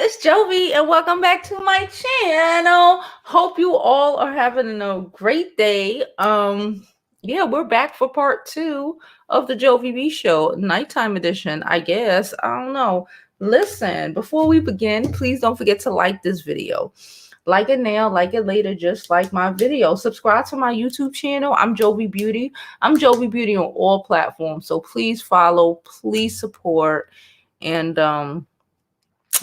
it's Jovi, and welcome back to my channel. Hope you all are having a great day. Yeah, we're back for part 2 of the Jovi B show, nighttime edition, I guess. I don't know. Listen, before we begin, please don't forget to like this video. Like it now, like it later, just like my video. Subscribe to my YouTube channel. I'm Jovi Beauty. I'm Jovi Beauty on all platforms. So please follow, please support, and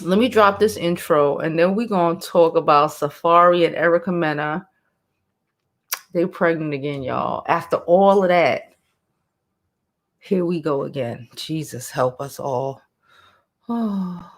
let me drop this intro, and then we're going to talk about Safaree and Mena. They're pregnant again, y'all. After all of that, here we go again. Jesus, help us all. Oh.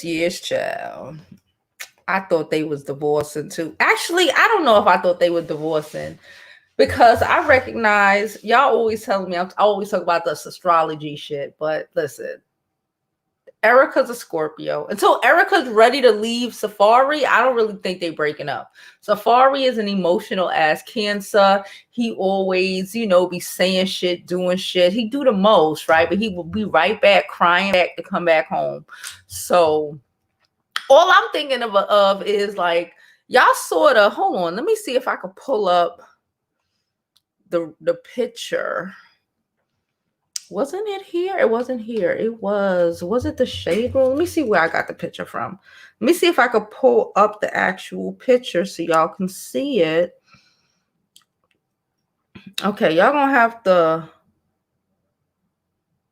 Yes, child. I thought they was divorcing too. Actually, I don't know if I thought they were divorcing, because I recognize y'all always telling me I always talk about this astrology shit. But listen, Erica's a Scorpio. Until Erica's ready to leave Safaree, I don't really think they're breaking up. Safaree is an emotional ass Cancer. He always, be saying shit, doing shit. He do the most, right? But he will be right back crying back to come back home. So all I'm thinking of is like, y'all sort of, hold on, let me see if I could pull up the picture. Wasn't it here? It wasn't here. It was it the shade room? Let me see where I got the picture from. Let me see if I could pull up the actual picture so y'all can see it. Okay, y'all gonna have to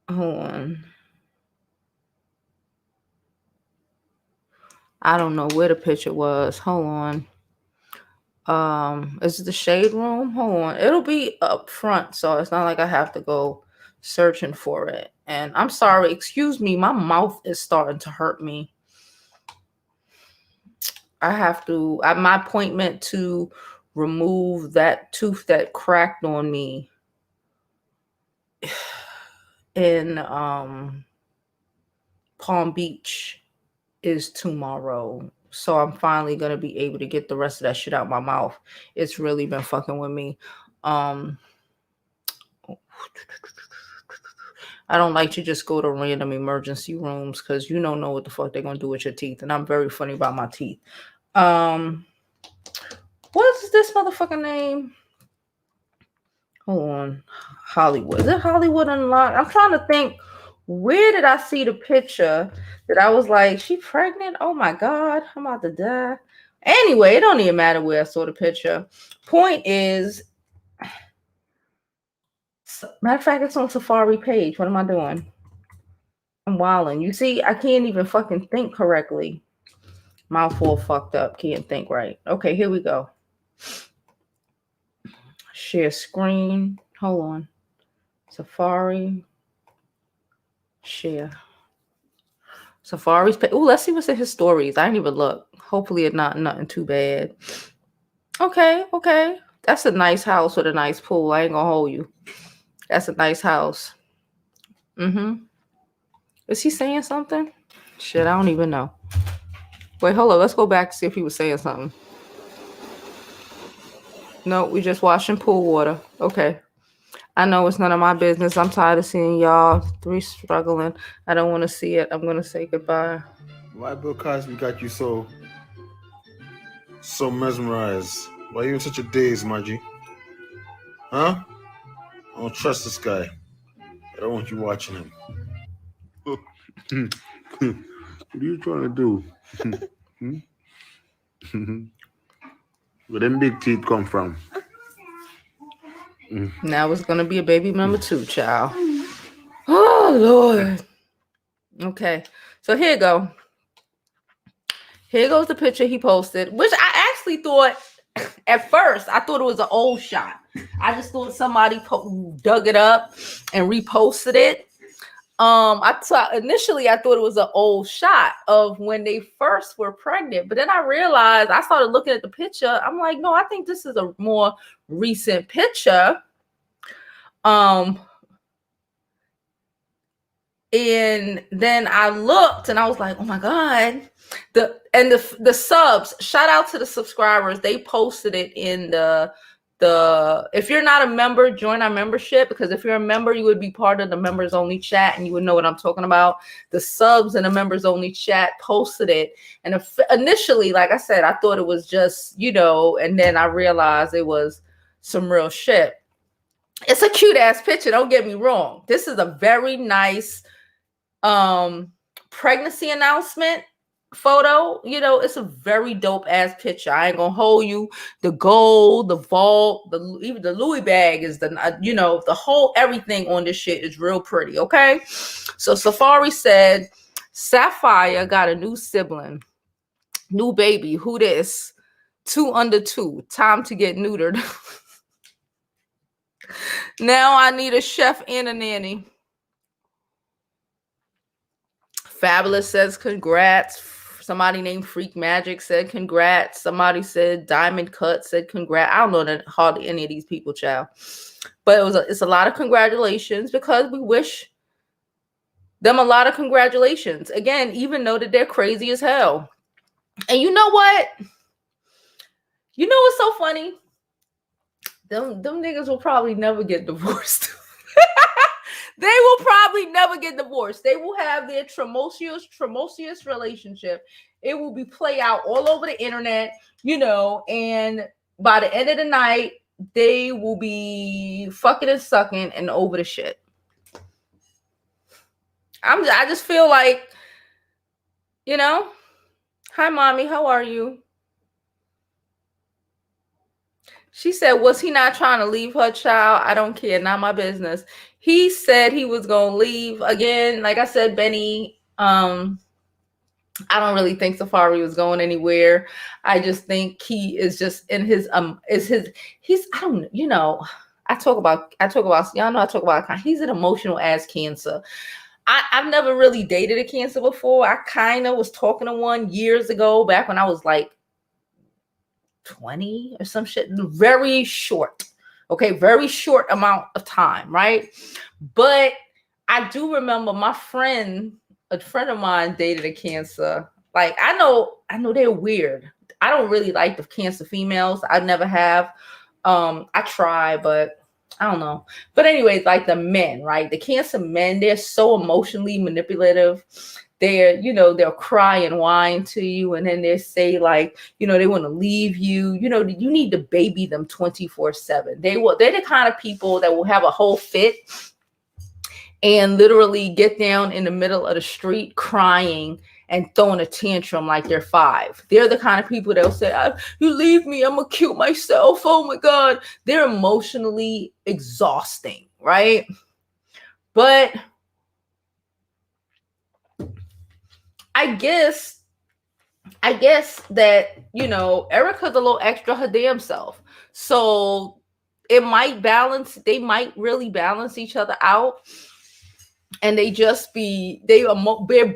hold on. I don't know where the picture was. Hold on. Is it the shade room? Hold on. It'll be up front, so it's not like I have to go searching for it. And I'm sorry, excuse me, my mouth is starting to hurt me. I have to, my appointment to remove that tooth that cracked on me in Palm Beach is tomorrow. So I'm finally going to be able to get the rest of that shit out my mouth. It's really been fucking with me. I don't like to just go to random emergency rooms because you don't know what the fuck they're going to do with your teeth. And I'm very funny about my teeth. What's this motherfucking name? Hold on. Hollywood. Is it Hollywood Unlocked? I'm trying to think. Where did I see the picture that I was like, she pregnant? Oh my God, I'm about to die. Anyway, it don't even matter where I saw the picture. Point is, matter of fact, it's on Safaree page. What am I doing? I'm wilding. You see, I can't even fucking think correctly. Mouth all fucked up. Can't think right. Okay, here we go. Share screen. Hold on. Safaree. Share. Safaree's page. Oh, let's see what's in his stories. I didn't even look. Hopefully it's not nothing too bad. Okay. That's a nice house with a nice pool. I ain't gonna hold you. That's a nice house. Is he saying something? Shit, I don't even know. Wait, hold on. Let's go back to see if he was saying something. No, we just washing pool water. Okay. I know it's none of my business. I'm tired of seeing y'all 3 struggling. I don't want to see it. I'm going to say goodbye. Why Bill Cosby got you so mesmerized? Why you in such a daze, Margie? Huh? I don't trust this guy. I don't want you watching him. What are you trying to do? Where them big teeth come from? Now it's going to be a baby number 2, child. Oh, Lord. Okay. So here you go. Here goes the picture he posted, which I actually thought, at first, I thought it was an old shot. I just thought somebody dug it up and reposted it. Initially I thought it was an old shot of when they first were pregnant, but then I realized, I started looking at the picture. I'm like, no, I think this is a more recent picture. And then I looked and I was like, oh my God. The subs, shout out to the subscribers. They posted it in the if you're not a member, join our membership, because if you're a member, you would be part of the members only chat and you would know what I'm talking about. The subs in the members only chat posted it. And initially, like I said, I thought it was just, and then I realized it was some real shit. It's a cute ass picture. Don't get me wrong. This is a very nice pregnancy announcement photo. It's a very dope ass picture. I ain't gonna hold you. The gold, the vault, even the Louis bag is the whole everything on this shit is real pretty. Okay, so Safaree said Sapphire got a new sibling, new baby. Who this? 2 under 2. Time to get neutered. Now I need a chef and a nanny. Fabulous says congrats. Somebody named Freak Magic said congrats. Somebody said Diamond Cut said congrats. I don't know that hardly any of these people, child. But it's a lot of congratulations, because we wish them a lot of congratulations. Again, even though that they're crazy as hell. And you know what? You know what's so funny? Them niggas will probably never get divorced. They will probably never get divorced. They will have their tumultuous relationship. It will be play out all over the internet, and by the end of the night, they will be fucking and sucking and over the shit. I just feel like, hi mommy, how are you? She said, was he not trying to leave her child? I don't care. Not my business. He said he was going to leave. Again, like I said, Benny, I don't really think Safaree was going anywhere. I just think he is just in his, he's, I don't, I talk about, y'all know I talk about, he's an emotional ass Cancer. I've never really dated a Cancer before. I kind of was talking to one years ago, back when I was like 20 or some shit. Very short. Okay, very short amount of time, right? But I do remember a friend of mine dated a Cancer. Like, I know they're weird. I don't really like the Cancer females. I never have. I try, but I don't know. But anyways, like the men, right? The Cancer men, they're so emotionally manipulative. They'll cry and whine to you, and then they say, like, they want to leave you. You need to baby them 24/7. They're the kind of people that will have a whole fit and literally get down in the middle of the street crying and throwing a tantrum like they're 5. They're the kind of people that will say, you leave me, I'm gonna kill myself. Oh my God. They're emotionally exhausting, right? But I guess that, Erica's a little extra her damn self. So they might really balance each other out. And they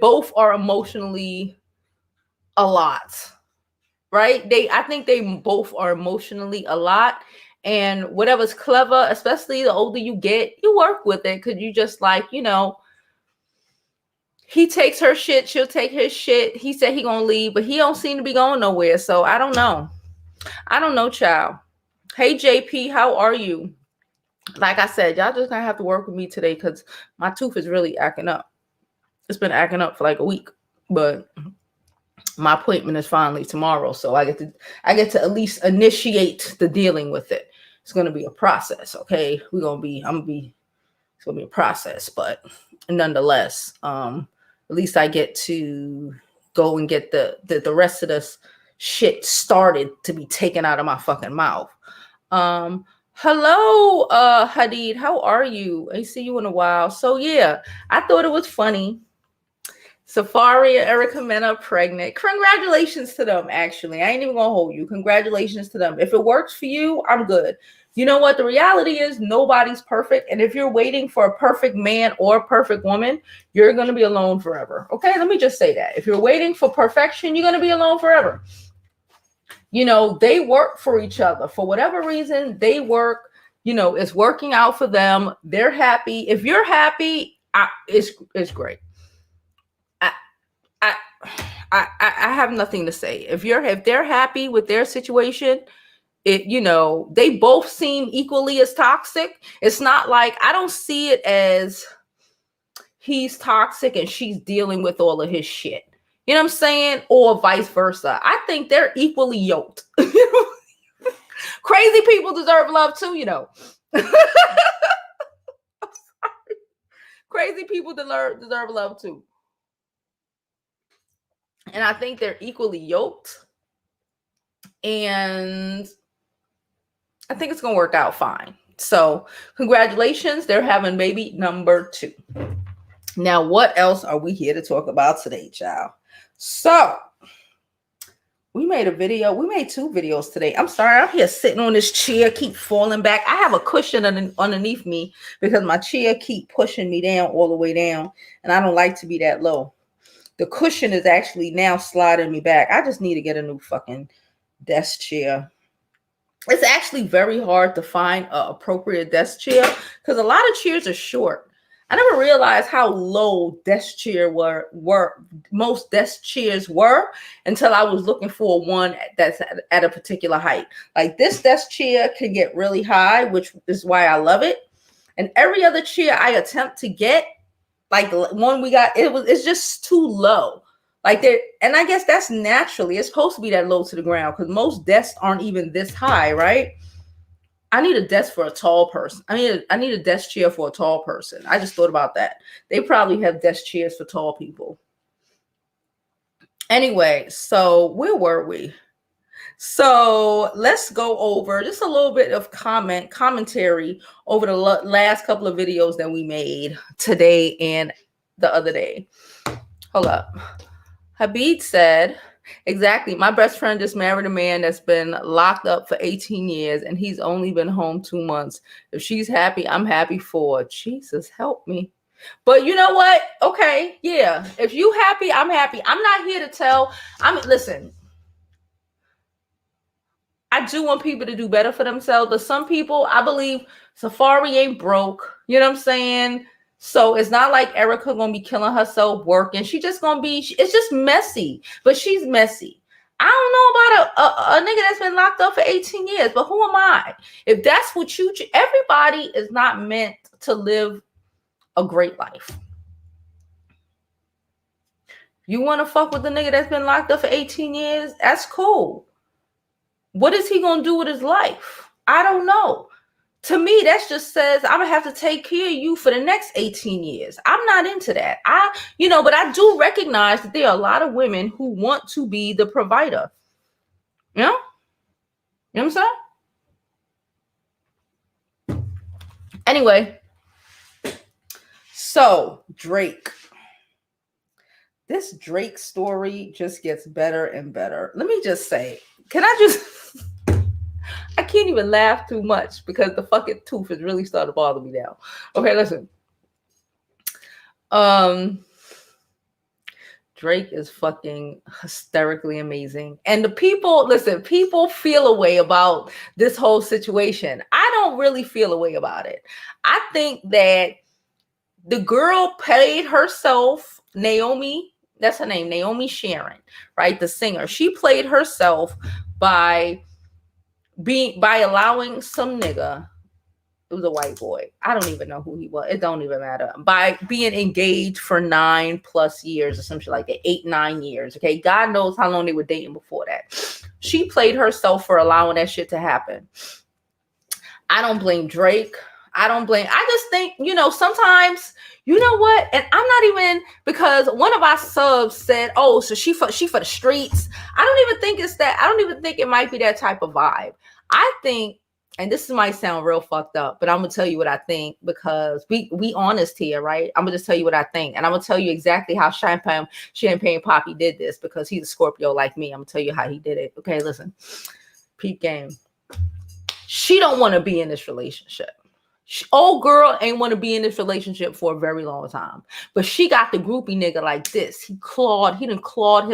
both are emotionally a lot, right? I think they both are emotionally a lot. And whatever's clever, especially the older you get, you work with it, because you just like, he takes her shit, she'll take his shit. He said he gonna leave, but he don't seem to be going nowhere. So I don't know, child. Hey JP, how are you? Like I said, y'all just gonna have to work with me today, because my tooth is really acting up. It's been acting up for like a week, but my appointment is finally tomorrow, so I get to at least initiate the dealing with it. It's gonna be a process, okay? It's gonna be a process, but nonetheless, at least I get to go and get the rest of this shit started to be taken out of my fucking mouth. Hello, Hadid, how are you? I see you in a while. So yeah, I thought it was funny. Safaree and Erica Mena pregnant. Congratulations to them, actually. I ain't even gonna hold you. Congratulations to them. If it works for you, I'm good. you know what? The reality is nobody's perfect. And if you're waiting for a perfect man or a perfect woman, you're going to be alone forever. Okay, let me just say that. If you're waiting for perfection, you're going to be alone forever. You know, they work for each other. For whatever reason, they work, you know, it's working out for them. They're happy. If you're happy, it's great. I have nothing to say. If they're happy with their situation, you know, they both seem equally as toxic. It's not like, I don't see it as he's toxic and she's dealing with all of his shit. You know what I'm saying? Or vice versa. I think they're equally yoked. Crazy people deserve love too, you know. Crazy people deserve love too. And I think they're equally yoked. And I think it's going to work out fine. So congratulations. They're having baby number 2. Now, what else are we here to talk about today, child? So we made a video. We made 2 videos today. I'm sorry. I'm here sitting on this chair, keep falling back. I have a cushion underneath me because my chair keep pushing me down all the way down. And I don't like to be that low. The cushion is actually now sliding me back. I just need to get a new fucking desk chair. It's actually very hard to find an appropriate desk chair because a lot of chairs are short. I never realized how low desk chair were most desk chairs were until I was looking for one that's at a particular height. Like this desk chair can get really high, which is why I love it. And every other chair I attempt to get, like the one we got, it's just too low. Like there, and I guess that's naturally, it's supposed to be that low to the ground because most desks aren't even this high, right? I need a desk for a tall person. I need a desk chair for a tall person. I just thought about that. They probably have desk chairs for tall people. Anyway, so where were we? So let's go over just a little bit of commentary over the last couple of videos that we made today and the other day. Hold up. Habib said, exactly. My best friend just married a man that's been locked up for 18 years and he's only been home 2 months. If she's happy, I'm happy for her. Jesus, help me. But you know what? Okay, yeah. If you happy, I'm happy. I'm not here to tell. Listen, I do want people to do better for themselves. But some people, I believe Safaree ain't broke. You know what I'm saying? So it's not like Erica gonna be killing herself working. She just gonna be, it's just messy, but she's messy. I don't know about a nigga that's been locked up for 18 years, but who am I? If that's what everybody is not meant to live a great life. You want to fuck with the nigga that's been locked up for 18 years? That's cool. What is he gonna do with his life? I don't know. To me, that just says I'm gonna have to take care of you for the next 18 years. I'm not into that. But I do recognize that there are a lot of women who want to be the provider. You know what I'm saying? Anyway, so Drake. This Drake story just gets better and better. Let me just say, I can't even laugh too much because the fucking tooth is really starting to bother me now. Okay, listen. Drake is fucking hysterically amazing. And the people feel a way about this whole situation. I don't really feel a way about it. I think that the girl paid herself, Naomi, that's her name, Naomi Sharon, right? The singer. She played herself by allowing some nigga, it was a white boy, I don't even know who he was, it don't even matter, by being engaged for 9+ years or something like that, 8-9 years. Okay, God knows how long they were dating before that. She played herself for allowing that shit to happen. I don't blame Drake. I just think, sometimes, you know what? And I'm not even, because one of our subs said, oh, so she for the streets. I don't even think it's that. I don't even think it might be that type of vibe. I think, and this might sound real fucked up, but I'm going to tell you what I think because we honest here, right? I'm going to just tell you what I think. And I'm going to tell you exactly how Champagne Poppy did this because he's a Scorpio like me. I'm going to tell you how he did it. Okay, listen. Peep game. She don't want to be in this relationship. Old girl ain't want to be in this relationship for a very long time, but she got the groupie nigga like this. He done clawed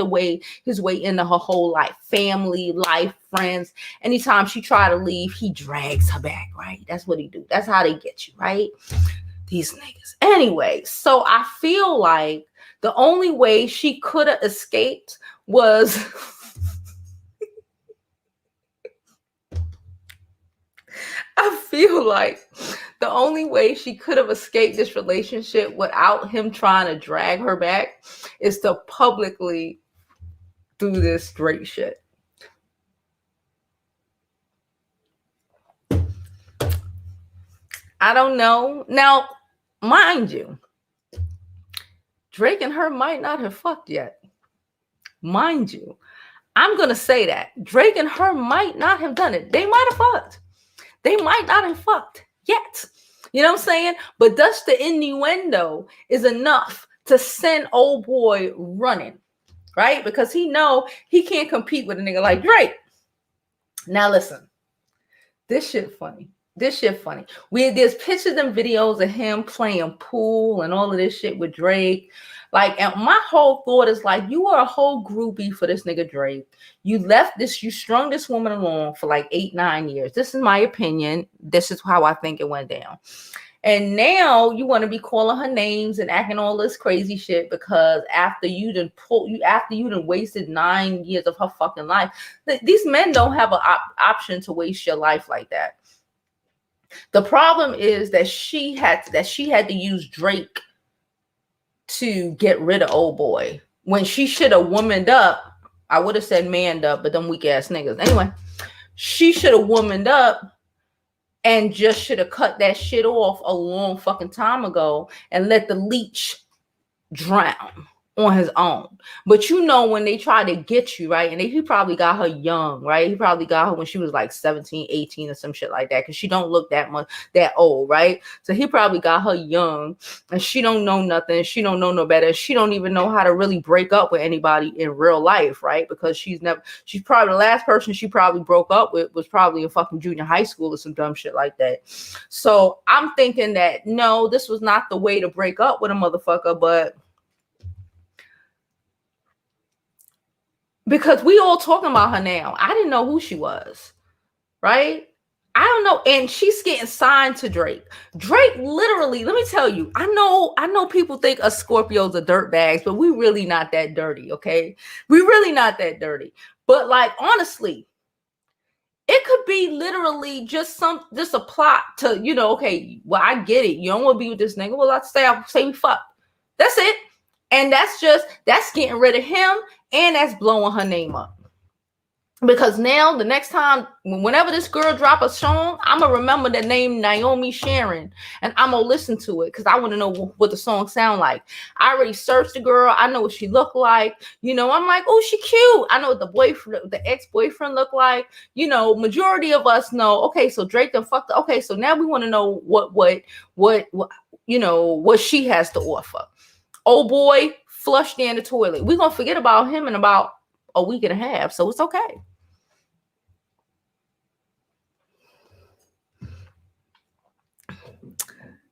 his way into her whole life, family, life, friends. Anytime she try to leave, he drags her back, right? That's what he do. That's how they get you, right? These niggas. Anyway, so I feel like the only way she could have escaped was I feel like the only way she could have escaped this relationship without him trying to drag her back is to publicly do this straight shit. I don't know. Now, mind you, Drake and her might not have fucked yet. Mind you, I'm going to say that. Drake and her might not have done it. They might have fucked. They might not have fucked yet. You know what I'm saying? But just the innuendo is enough to send old boy running, right? Because he know he can't compete with a nigga like Drake. Now listen, this shit funny. There's pictures and videos of him playing pool and all of this shit with Drake. Like, and my whole thought is like, you are a whole groupie for this nigga Drake. You strung this woman along for like 8-9 years. This is my opinion. This is how I think it went down. And now you want to be calling her names and acting all this crazy shit because after you done wasted 9 years of her fucking life, these men don't have an option to waste your life like that. The problem is that she had to use Drake to get rid of old boy when she should have womaned up. I would have said manned up, but them weak ass niggas. Anyway, she should have womaned up and just should have cut that shit off a long fucking time ago and let the leech drown on his own. But you know, when they try to get you, right, and he probably got her young, right? He probably got her when she was like 17, 18 or some shit like that, because she don't look that old, right? So he probably got her young and she don't know nothing. She don't know no better. She don't even know how to really break up with anybody in real life, right? Because she's probably the last person she probably broke up with was probably in fucking junior high school or some dumb shit like that. So I'm thinking that no, this was not the way to break up with a motherfucker, but because we all talking about her now. I didn't know who she was, right? I don't know. And she's getting signed to Drake. Drake literally, let me tell you, I know people think us Scorpios are dirt bags, but we really not that dirty, okay? We really not that dirty. But like, honestly, it could be literally just a plot to, you know, okay, well, I get it. You don't want to be with this nigga. Well, let's say we fuck. That's it. And that's getting rid of him, and that's blowing her name up. Because now the next time, whenever this girl drop a song, I'm going to remember the name Naomi Sharon, and I'm going to listen to it because I want to know what the song sound like. I already searched the girl. I know what she look like. You know, I'm like, oh, she cute. I know what the ex-boyfriend look like. You know, majority of us know, okay, so Drake done fucked her. Okay, so now we want to know what, you know, what she has to offer. Old boy flushed down the toilet. We're going to forget about him in about a week and a half, so it's okay.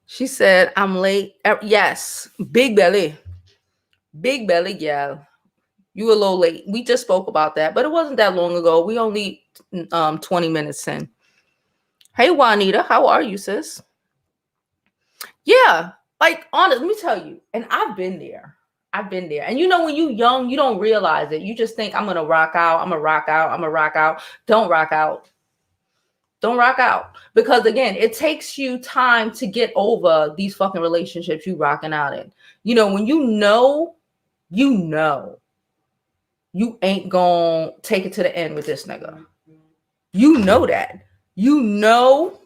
She said, I'm late. Yes, big belly. Big belly, yeah. You a little late. We just spoke about that, but it wasn't that long ago. We only 20 minutes in. Hey, Juanita, how are you, sis? Yeah, like, honestly, let me tell you, and I've been there. And you know, when you young, you don't realize it. You just think, I'm going to rock out. Don't rock out. Don't rock out. Because again, it takes you time to get over these fucking relationships you rocking out in. You know, when you know, you ain't gonna take it to the end with this nigga. You know that. You know.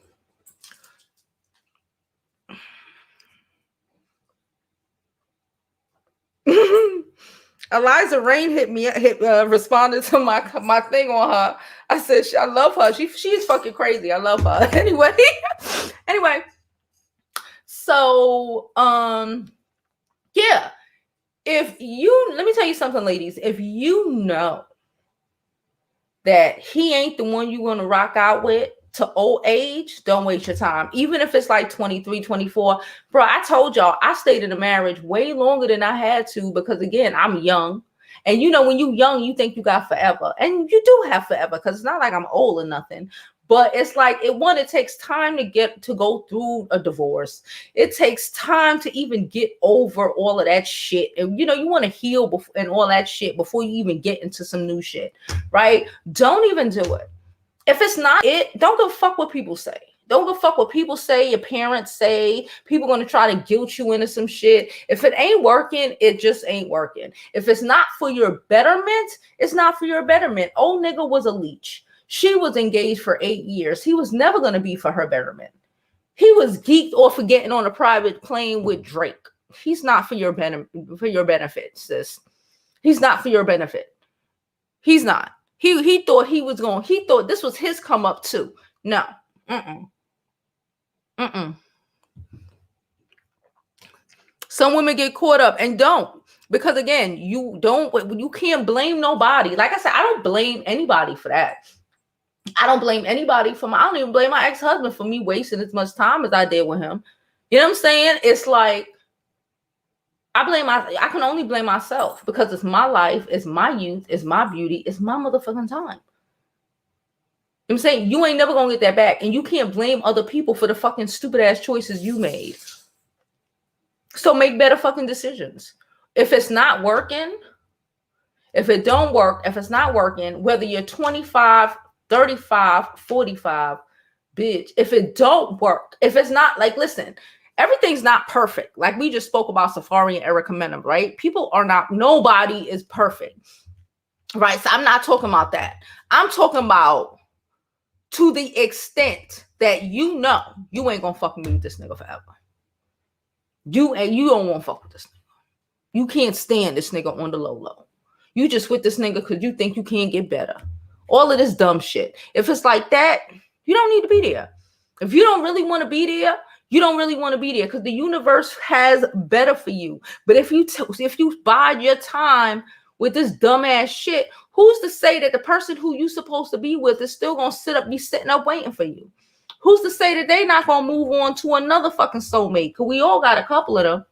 Eliza Rain responded to my thing on her. I said, I love her. She's fucking crazy. I love her. Anyway. So, yeah. Let me tell you something, ladies. If you know that he ain't the one you want to rock out with, to old age, don't waste your time. Even if it's like 23, 24. Bro, I told y'all, I stayed in a marriage way longer than I had to because, again, I'm young. And, you know, when you're young, you think you got forever. And you do have forever because it's not like I'm old or nothing. But it's like it takes time to go through a divorce. It takes time to even get over all of that shit. And, you know, you want to heal and all that shit before you even get into some new shit, right? Don't even do it. If it's not it, don't go fuck what people say. Don't go fuck what people say, your parents say. People going to try to guilt you into some shit. If it ain't working, it just ain't working. If it's not for your betterment, it's not for your betterment. Old nigga was a leech. She was engaged for 8 years. He was never going to be for her betterment. He was geeked off of getting on a private plane with Drake. He's not for your benefit, sis. He's not for your benefit. He's not. He thought he thought this was his come up too. No. Some women get caught up and don't. Because again, you can't blame nobody. Like I said, I don't blame anybody for that. I don't blame anybody I don't even blame my ex-husband for me wasting as much time as I did with him. You know what I'm saying? It's like, I can only blame myself because it's my life, it's my youth, it's my beauty, it's my motherfucking time. You know what I'm saying? You ain't never gonna get that back. And you can't blame other people for the fucking stupid ass choices you made. So make better fucking decisions. If it's not working, if it don't work, if it's not working, whether you're 25, 35, 45, bitch, if it don't work, if it's not, like, listen, everything's not perfect. Like we just spoke about Safaree and Erica Mena, right? Nobody is perfect, right? So I'm not talking about that. I'm talking about to the extent that you know you ain't gonna fucking be with this nigga forever. You don't want to fuck with this nigga. You can't stand this nigga on the low. You just with this nigga because you think you can't get better. All of this dumb shit. If it's like that, you don't need to be there. If you don't really want to be there, you don't really want to be there because the universe has better for you. But if you bide your time with this dumbass shit, who's to say that the person who you supposed to be with is still gonna be sitting up waiting for you? Who's to say that they not gonna move on to another fucking soulmate? Because we all got a couple of them.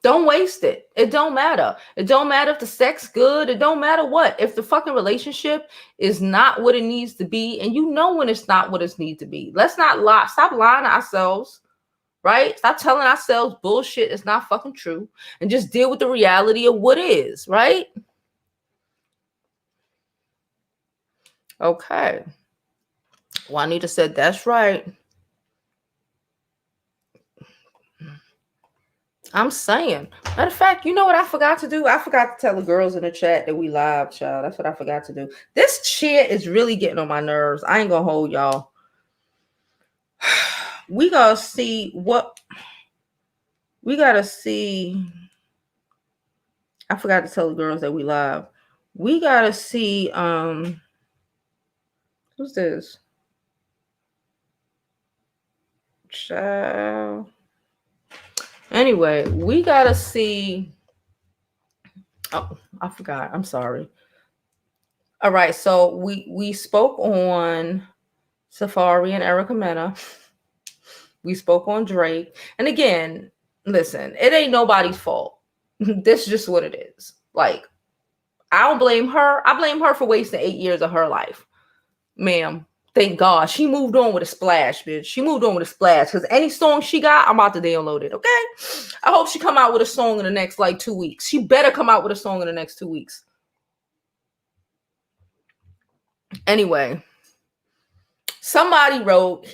Don't waste it. It don't matter. It don't matter if the sex good. It don't matter what. If the fucking relationship is not what it needs to be, and you know when it's not what it needs to be. Let's not lie. Stop lying to ourselves, right? Stop telling ourselves bullshit is not fucking true, and just deal with the reality of what is, right? Okay. Juanita said, that's right. I'm saying. Matter of fact, you know what I forgot to do? I forgot to tell the girls in the chat that we live, child. That's what I forgot to do. This shit is really getting on my nerves. I ain't gonna hold y'all. We gotta see what we gotta see. I forgot to tell the girls that we live. We gotta see. Who's this? Child. Anyway, we gotta see. Oh, I forgot. I'm sorry. All right, so we spoke on Safaree and Erica Mena. We spoke on Drake. And again, listen, it ain't nobody's fault. This is just what it is. Like, I don't blame her. I blame her for wasting 8 years of her life. Ma'am, thank God. She moved on with a splash, bitch. She moved on with a splash. Because any song she got, I'm about to download it, okay? I hope she come out with a song in the next, 2 weeks. She better come out with a song in the next 2 weeks. Anyway, somebody wrote,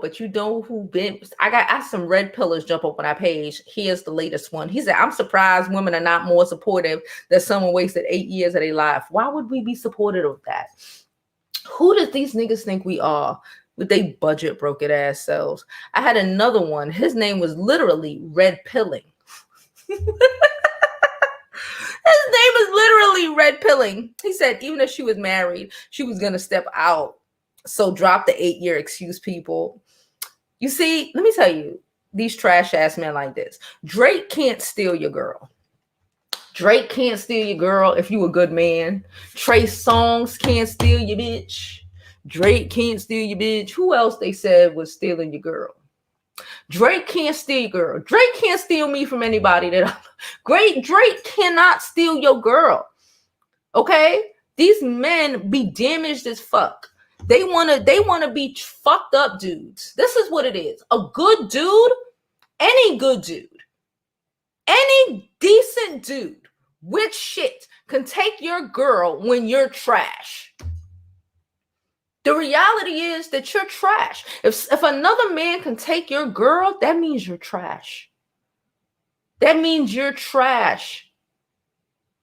but you know who been, I got some red pillars jump up on our page. Here's the latest one. He said, I'm surprised women are not more supportive that someone wasted 8 years of their life. Why would we be supportive of that? Who does these niggas think we are with they budget broken ass selves? I had another one. His name was literally Red Pilling. His name is literally Red Pilling. He said even if she was married, she was going to step out. So drop the 8-year excuse, people. You see, let me tell you, these trash ass men like this. Drake can't steal your girl. Drake can't steal your girl if you a good man. Trey Songz can't steal your bitch. Drake can't steal your bitch. Who else they said was stealing your girl? Drake can't steal your girl. Drake can't steal me from anybody Drake cannot steal your girl. Okay? These men be damaged as fuck. They wanna be fucked up dudes. This is what it is. A good dude, any good dude, any decent dude with shit can take your girl when you're trash. The reality is that you're trash. If another man can take your girl, that means you're trash. That means you're trash.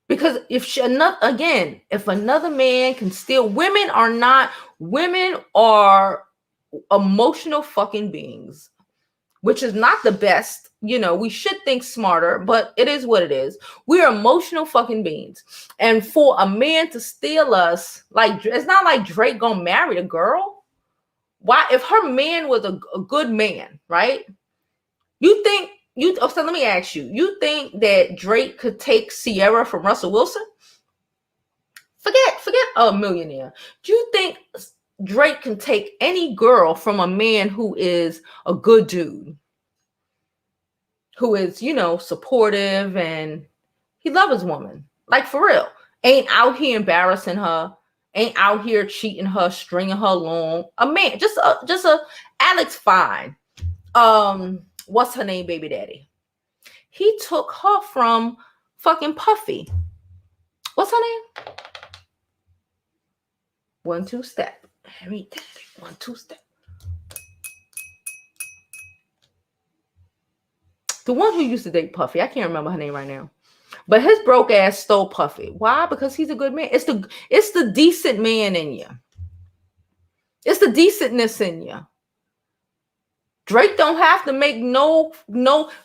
Because if another man can steal, women are emotional fucking beings, which is not the best. We should think smarter, but it is what it is. We are emotional fucking beings. And for a man to steal us, like, it's not like Drake gonna marry the girl. Why? If her man was a good man, right? So let me ask you, you think that Drake could take Sierra from Russell Wilson? Forget a millionaire. Do you think Drake can take any girl from a man who is a good dude? Who is, supportive and he loves his woman. Like, for real. Ain't out here embarrassing her. Ain't out here cheating her, stringing her along. A man, just a Alex Fine. What's her name, baby daddy? He took her from fucking Puffy. What's her name? 1 2 step. Harry Daddy. 1 2 step. The one who used to date Puffy. I can't remember her name right now. But his broke ass stole Puffy. Why? Because he's a good man. It's the decent man in you. It's the decentness in you. Drake don't have to make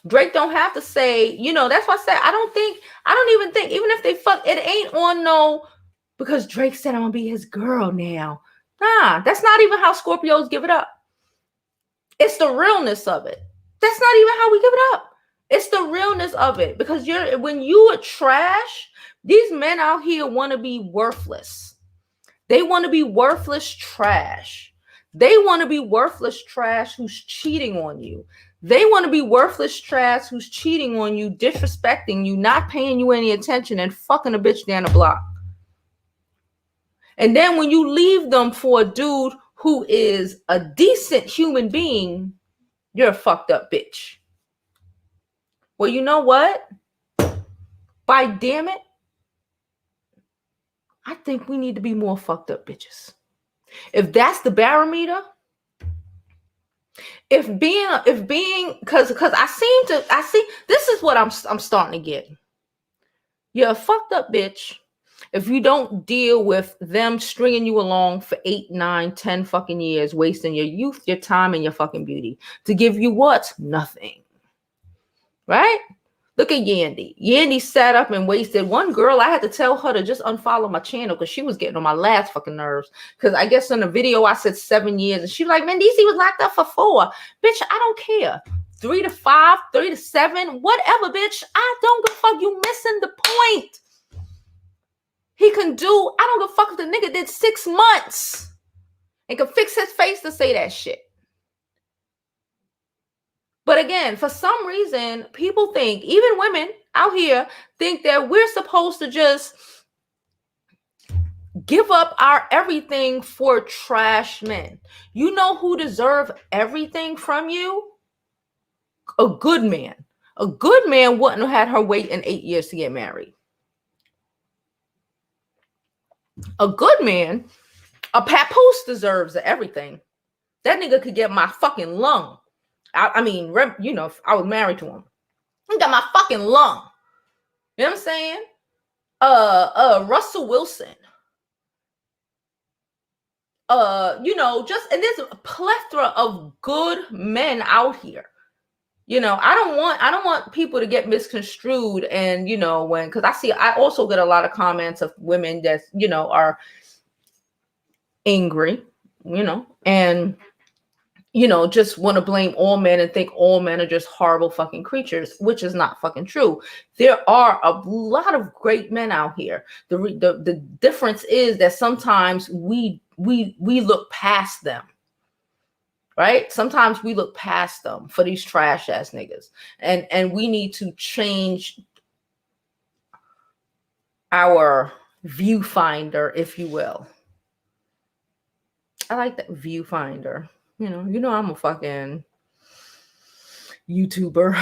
Drake don't have to say, that's why I said I don't even think, even if they fuck, it ain't on because Drake said I'm gonna be his girl now. Nah, that's not even how Scorpios give it up. It's the realness of it. That's not even how we give it up. It's the realness of it. Because when you are trash, these men out here want to be worthless. They want to be worthless trash. They want to be worthless trash who's cheating on you. They want to be worthless trash who's cheating on you, disrespecting you, not paying you any attention, and fucking a bitch down the block. And then when you leave them for a dude who is a decent human being, you're a fucked up bitch. Well, you know what? By damn it, I think we need to be more fucked up bitches. If that's the barometer, because I see this is what I'm starting to get. You're a fucked up bitch if you don't deal with them stringing you along for 8, 9, 10 fucking years, wasting your youth, your time, and your fucking beauty to give you what? Nothing. Right? Look at Yandy. Yandy sat up and wasted one girl. I had to tell her to just unfollow my channel because she was getting on my last fucking nerves. Because I guess in the video I said 7 years. And she was like, Mendici was locked up for 4. Bitch, I don't care. 3 to 5, 3 to 7, whatever, bitch. I don't give a fuck. You missing the point. He can do, I don't give a fuck if the nigga did 6 months and could fix his face to say that shit. But again, for some reason, people think, even women out here, think that we're supposed to just give up our everything for trash men. You know who deserve everything from you? A good man. A good man wouldn't have had her wait 8 years to get married. A good man, a papoose deserves everything. That nigga could get my fucking lung. I was married to him. He got my fucking lung. You know what I'm saying? Russell Wilson. And there's a plethora of good men out here. I don't want people to get misconstrued and, because I also get a lot of comments of women that, are angry, and just want to blame all men and think all men are just horrible fucking creatures, which is not fucking true. There are a lot of great men out here. The difference is that sometimes we look past them, right? Sometimes we look past them for these trash ass niggas, and we need to change our viewfinder, if you will. I like that viewfinder. I'm a fucking YouTuber.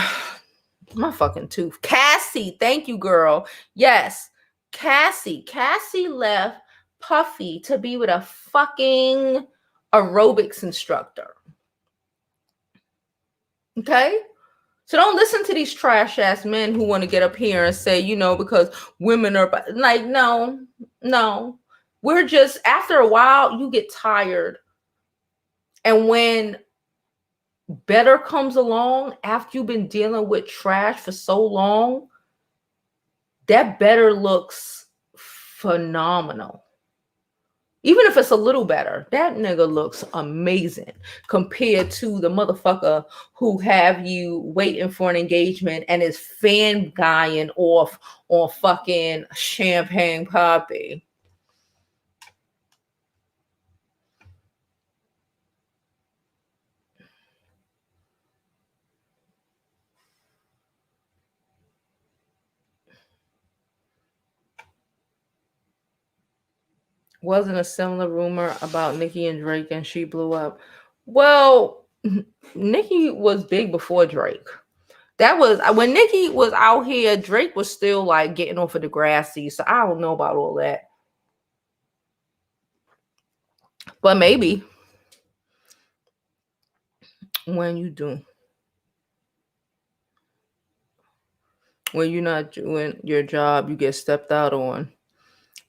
My fucking tooth. Cassie, thank you, girl. Yes, Cassie. Cassie left Puffy to be with a fucking aerobics instructor. Okay? So don't listen to these trash ass men who want to get up here and say, because women are like, no. We're just, after a while, you get tired. And when better comes along after you've been dealing with trash for so long, that better looks phenomenal. Even if it's a little better, that nigga looks amazing compared to the motherfucker who have you waiting for an engagement and is fan guying off on fucking champagne poppy. Wasn't a similar rumor about Nicki and Drake and she blew up? Well, Nicki was big before Drake. That was when Nicki was out here, Drake was still like getting off of the grassy. So I don't know about all that. But maybe when you're not doing your job, you get stepped out on.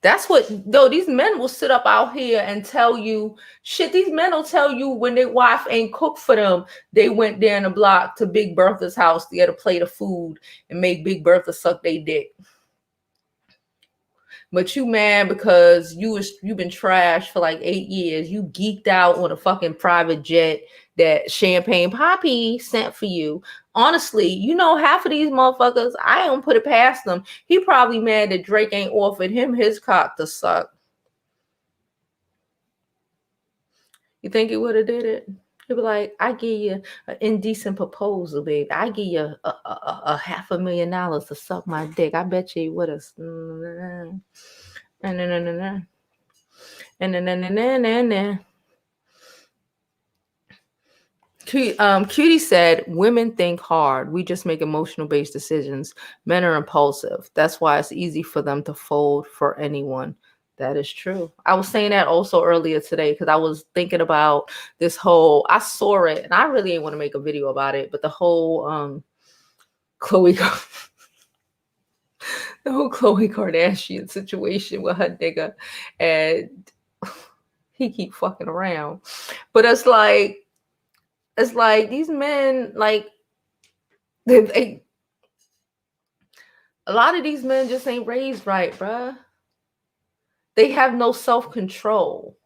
That's what, though, these men will sit up out here and tell you shit. These men will tell you when their wife ain't cooked for them, they went there in the block to Big Bertha's house to get a plate of food and make Big Bertha suck their dick. But you mad because you've been trashed for like 8 years. You geeked out on a fucking private jet that Champagne Poppy sent for you. Honestly, half of these motherfuckers, I don't put it past them. He probably mad that Drake ain't offered him his cock to suck. You think he would have did it? He'd be like, I give you an indecent proposal, babe. I give you a $500,000 to suck my dick. I bet you he would have. Cutie said, women think hard. We just make emotional based decisions. Men are impulsive. That's why it's easy for them to fold for anyone. That is true. I was saying that also earlier today because I was thinking about this whole, I saw it and I really didn't want to make a video about it, but the whole Khloe Kardashian situation with her nigga, and he keep fucking around. But it's like these men, like they a lot of these men just ain't raised right, bruh. They have no self-control.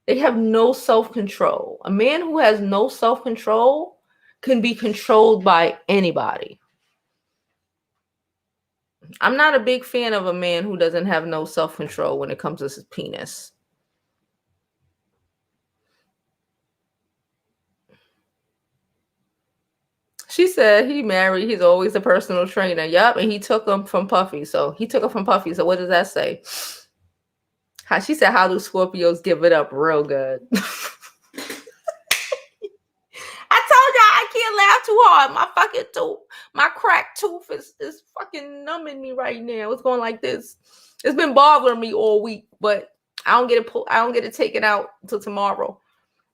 They have no self-control. A man who has no self-control can be controlled by anybody. I'm not a big fan of a man who doesn't have no self-control when it comes to his penis. She said he married. He's always a personal trainer. Yup, and he took him from Puffy. So what does that say? She said, how do Scorpios give it up real good? I told y'all I can't laugh too hard. My fucking tooth, my cracked tooth is fucking numbing me right now. It's going like this. It's been bothering me all week, but I don't get it taken out until tomorrow.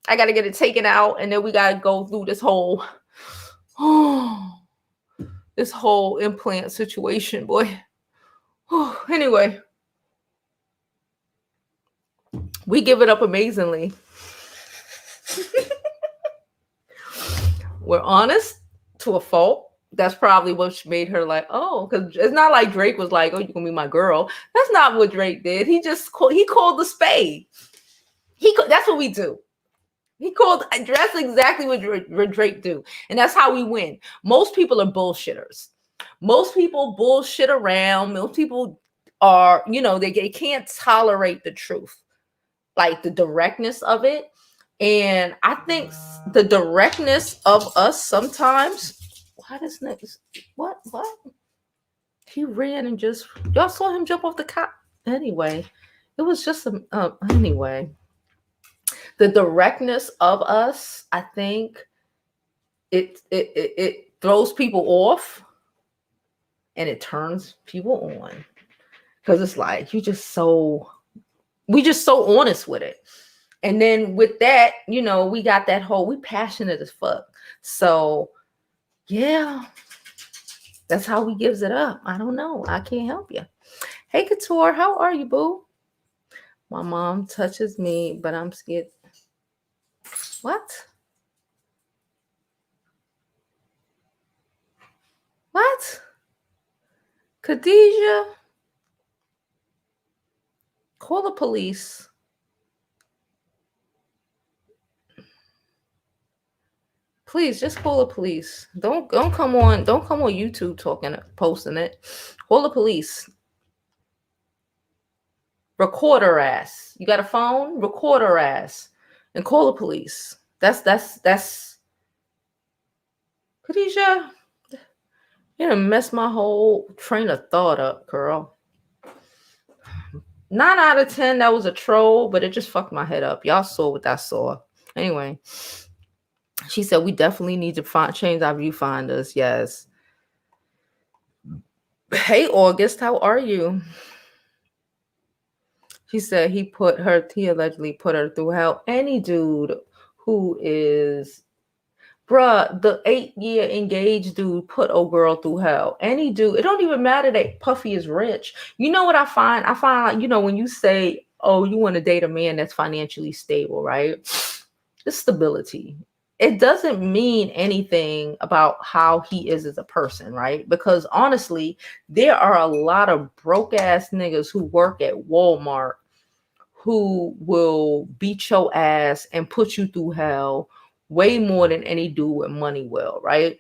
I got to get it taken out, and then we got to go through this whole implant situation, boy. Anyway, we give it up amazingly. We're honest to a fault. That's probably what made her like, oh, because it's not like Drake was like, oh, you're gonna be my girl. That's not what Drake did. He called the spade. That's what we do. That's exactly what Drake do. And that's how we win. Most people are bullshitters. Most people bullshit around. Most people are, they can't tolerate the truth, like the directness of it. And I think the directness of us sometimes, why this nigga, what? He ran and y'all saw him jump off the cop. Anyway, it was just anyway. The directness of us, I think it throws people off and it turns people on. Because it's like we just so honest with it. And then with that, we got that whole, we passionate as fuck. So yeah, that's how we gives it up. I don't know. I can't help you. Hey Couture, how are you, boo? My mom touches me, but I'm scared. What? What? Khadijah? Call the police. Please just call the police. Don't come on YouTube posting it. Call the police. Record her ass. You got a phone? Record her ass and call the police. That's Khadijah. You done messed my whole train of thought up, girl. 9 out of 10, that was a troll, but it just fucked my head up. Y'all saw what I saw. Anyway, she said we definitely need to change our viewfinders. Yes. Hey, August, how are you? She said he allegedly put her through hell. Any dude who is, bruh, the 8-year engaged dude put old girl through hell. Any dude, it don't even matter that Puffy is rich. You know what I find? I find like, when you say, oh, you want to date a man that's financially stable, right? It's stability. It doesn't mean anything about how he is as a person, right? Because honestly, there are a lot of broke ass niggas who work at Walmart who will beat your ass and put you through hell way more than any dude with money will, right?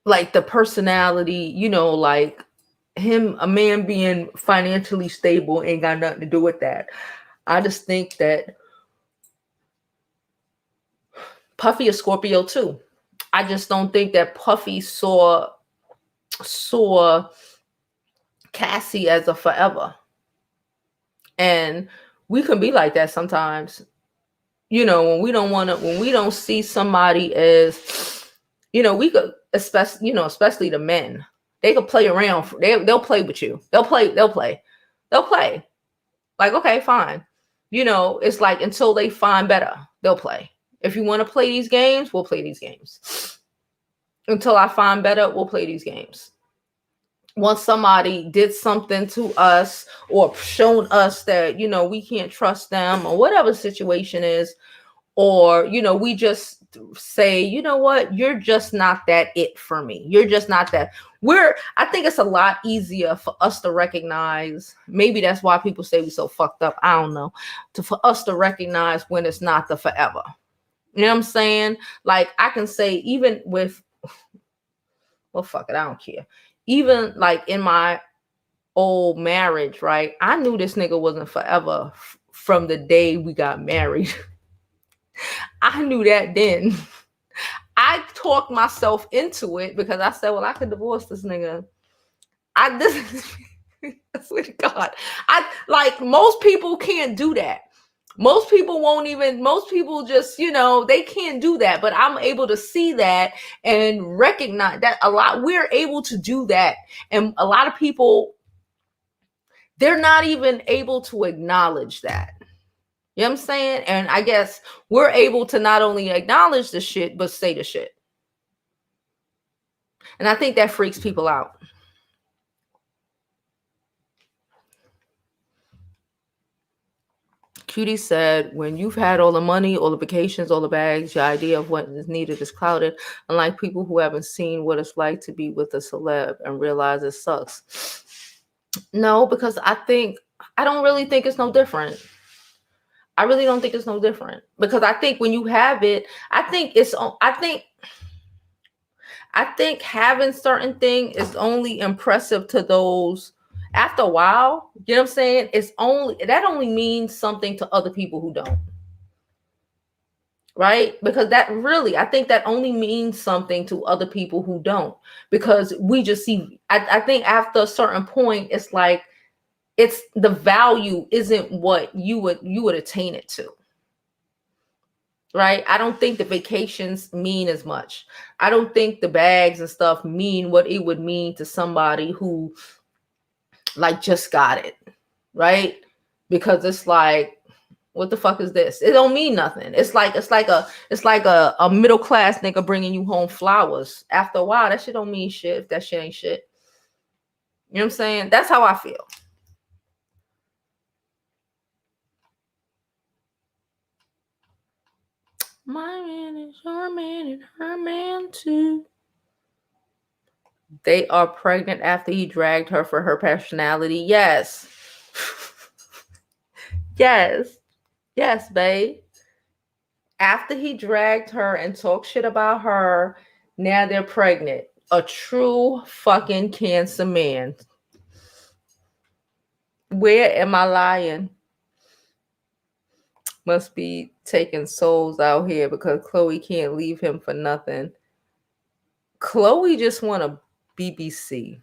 Like the personality, like him, a man being financially stable ain't got nothing to do with that. I just think that Puffy is Scorpio too. I just don't think that Puffy saw Cassie as a forever. And we can be like that sometimes. When we don't see somebody as, we could, especially the men, they could play around. They'll play with you. They'll play. Like, okay, fine. It's like until they find better, they'll play. If you want to play these games, we'll play these games. Until I find better, we'll play these games. Once somebody did something to us or shown us that, we can't trust them or whatever situation is, or, we just say, you know what, you're just not that it for me. You're just not that. I think it's a lot easier for us to recognize. Maybe that's why people say we so fucked up. I don't know. For us to recognize when it's not the forever. You know what I'm saying? Like I can say even with, well, fuck it, I don't care. Even like in my old marriage, right? I knew this nigga wasn't forever from the day we got married. I knew that then. I talked myself into it because I said, well, I could divorce this nigga. I swear to God. Most people can't do that. Most people just, they can't do that. But I'm able to see that and recognize that we're able to do that. And a lot of people, they're not even able to acknowledge that. You know what I'm saying? And I guess we're able to not only acknowledge the shit, but say the shit. And I think that freaks people out. Cutie said, when you've had all the money, all the vacations, all the bags, your idea of what is needed is clouded. Unlike people who haven't seen what it's like to be with a celeb and realize it sucks. No, because I don't really think it's no different. I really don't think it's no different, because I think when you have it, I think having certain thing is only impressive to those after a while. You know what I'm saying? That only means something to other people who don't. Right? Because I think that only means something to other people who don't, because we just see, I think after a certain point, it's like, it's the value isn't what you would attain it to. Right? I don't think the vacations mean as much. I don't think the bags and stuff mean what it would mean to somebody who like just got it. Right? Because it's like, what the fuck is this? It don't mean nothing. It's like a middle class nigga bringing you home flowers. After a while, that shit don't mean shit if that shit ain't shit. You know what I'm saying? That's how I feel. My man is your man and her man too. They are pregnant after he dragged her for her personality. Yes. Yes, babe. After he dragged her and talked shit about her, now they're pregnant. A true fucking Cancer man. Where am I lying? Must be taking souls out here because Chloe can't leave him for nothing. Chloe just want a BBC.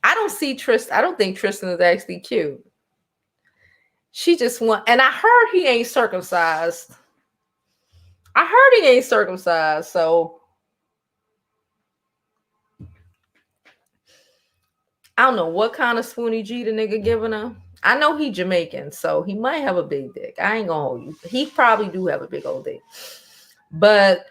I don't think Tristan is actually cute. She just and I heard he ain't circumcised. So I don't know what kind of spoony G the nigga giving her. I know he Jamaican, so he might have a big dick. I ain't gonna hold you. He probably do have a big old dick. But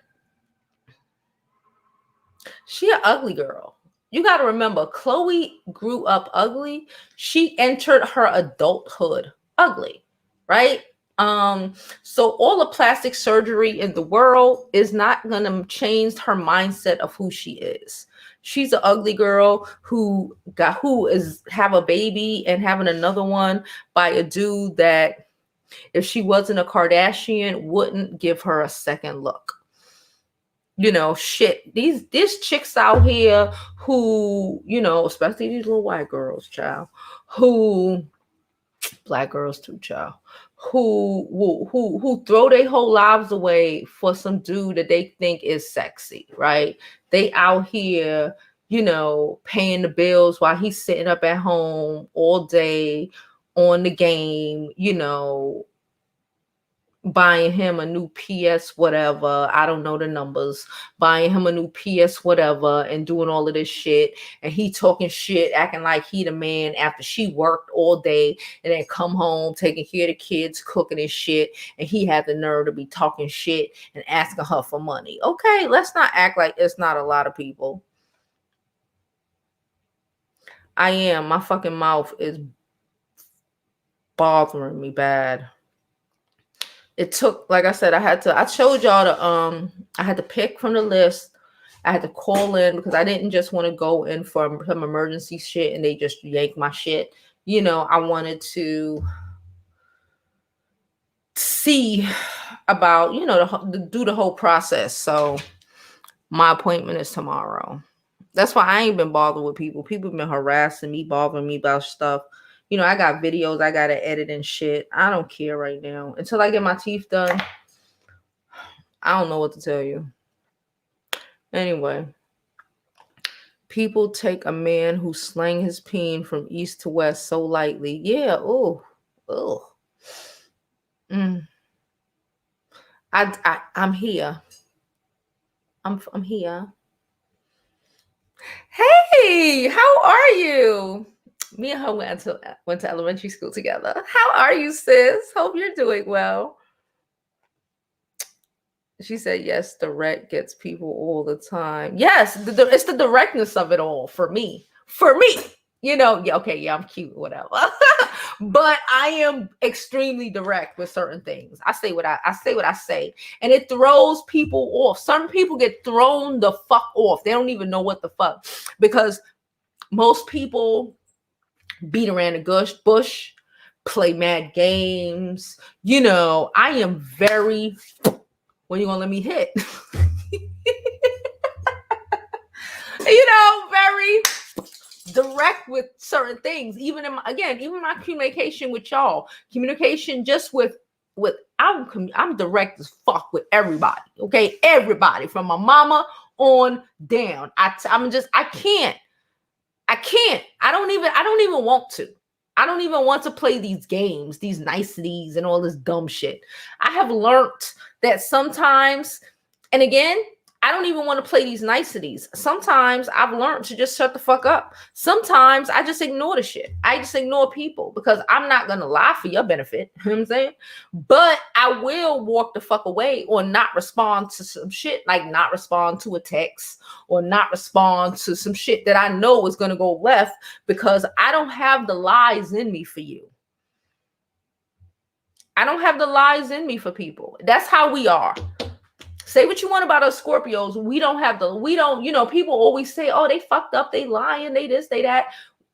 she an ugly girl. You got to remember, Chloe grew up ugly. She entered her adulthood ugly, right? So all the plastic surgery in the world is not going to change her mindset of who she is. She's an ugly girl who is have a baby and having another one by a dude that, if she wasn't a Kardashian, wouldn't give her a second look. You know, shit. These chicks out here who, you know, especially these little white girls, child, who, black girls too, child, who throw their whole lives away for some dude that they think is sexy, right? They out here, you know, paying the bills while he's sitting up at home all day on the game, you know, buying him a new PS whatever, I don't know the numbers, buying him a new PS whatever and doing all of this shit, and he talking shit, acting like he the man after she worked all day and then come home taking care of the kids, cooking and shit, and he had the nerve to be talking shit and asking her for money. Okay, let's not act like it's not a lot of people. My fucking mouth is bothering me bad. It took, like I said, I showed y'all I had to pick from the list. I had to call in because I didn't just want to go in for some emergency shit and they just yank my shit. You know, I wanted to see about, you know, do the whole process. So my appointment is tomorrow. That's why I ain't been bothered with people. People have been harassing me, bothering me about stuff. You know, I got videos I got to edit and shit. I don't care right now. Until I get my teeth done, I don't know what to tell you. Anyway, people take a man who slang his peen from east to west so lightly. Yeah, oh. I'm here. I'm here. Hey, how are you? Me and her went to elementary school together. How are you, sis? Hope you're doing well. She said, yes, direct gets people all the time. Yes, it's the directness of it all for me. You know, yeah, okay, yeah, I'm cute, whatever. But I am extremely direct with certain things. I say what I say, and it throws people off. Some people get thrown the fuck off. They don't even know what the fuck, because most people beat around the bush, play mad games. You know, I am very, when you gonna let me hit? You know, very direct with certain things. Even in even my communication with y'all, communication just with I'm direct as fuck with everybody. Okay, everybody from my mama on down. I can't. I don't even want to. I don't even want to play these games, these niceties and all this dumb shit. I have learned that sometimes, and again, I don't even want to play these niceties. Sometimes I've learned to just shut the fuck up. Sometimes I just ignore the shit. I just ignore people because I'm not going to lie for your benefit. You know what I'm saying? But I will walk the fuck away or not respond to some shit, like not respond to a text or not respond to some shit that I know is going to go left because I don't have the lies in me for you. I don't have the lies in me for people. That's how we are. Say what you want about us Scorpios. We don't, you know, people always say, oh, they fucked up, they lying, they this, they that.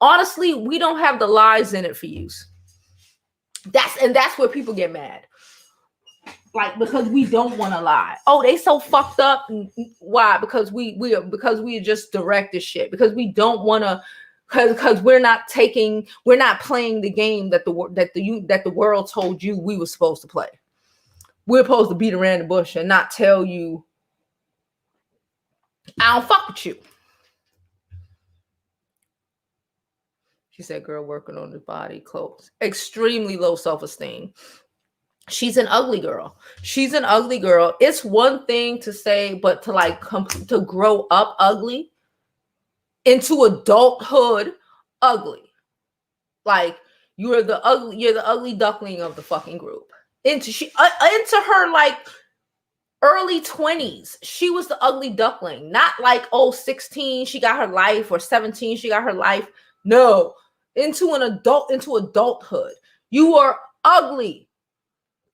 Honestly, we don't have the lies in it for you. That's where people get mad. Like, because we don't want to lie. Oh, they so fucked up. Why? Because we are just direct as shit. Because we don't want to, because we're not playing the game that the world told you we were supposed to play. We're supposed to beat around the bush and not tell you, I don't fuck with you. She said, girl working on the body, clothes. Extremely low self-esteem. She's an ugly girl. She's an ugly girl. It's one thing to say, but to like to grow up ugly into adulthood ugly. Like you're the ugly duckling of the fucking group. Into her like early 20s, she was the ugly duckling. Not like, 16, she got her life, or 17, she got her life. No, into adulthood. You are ugly.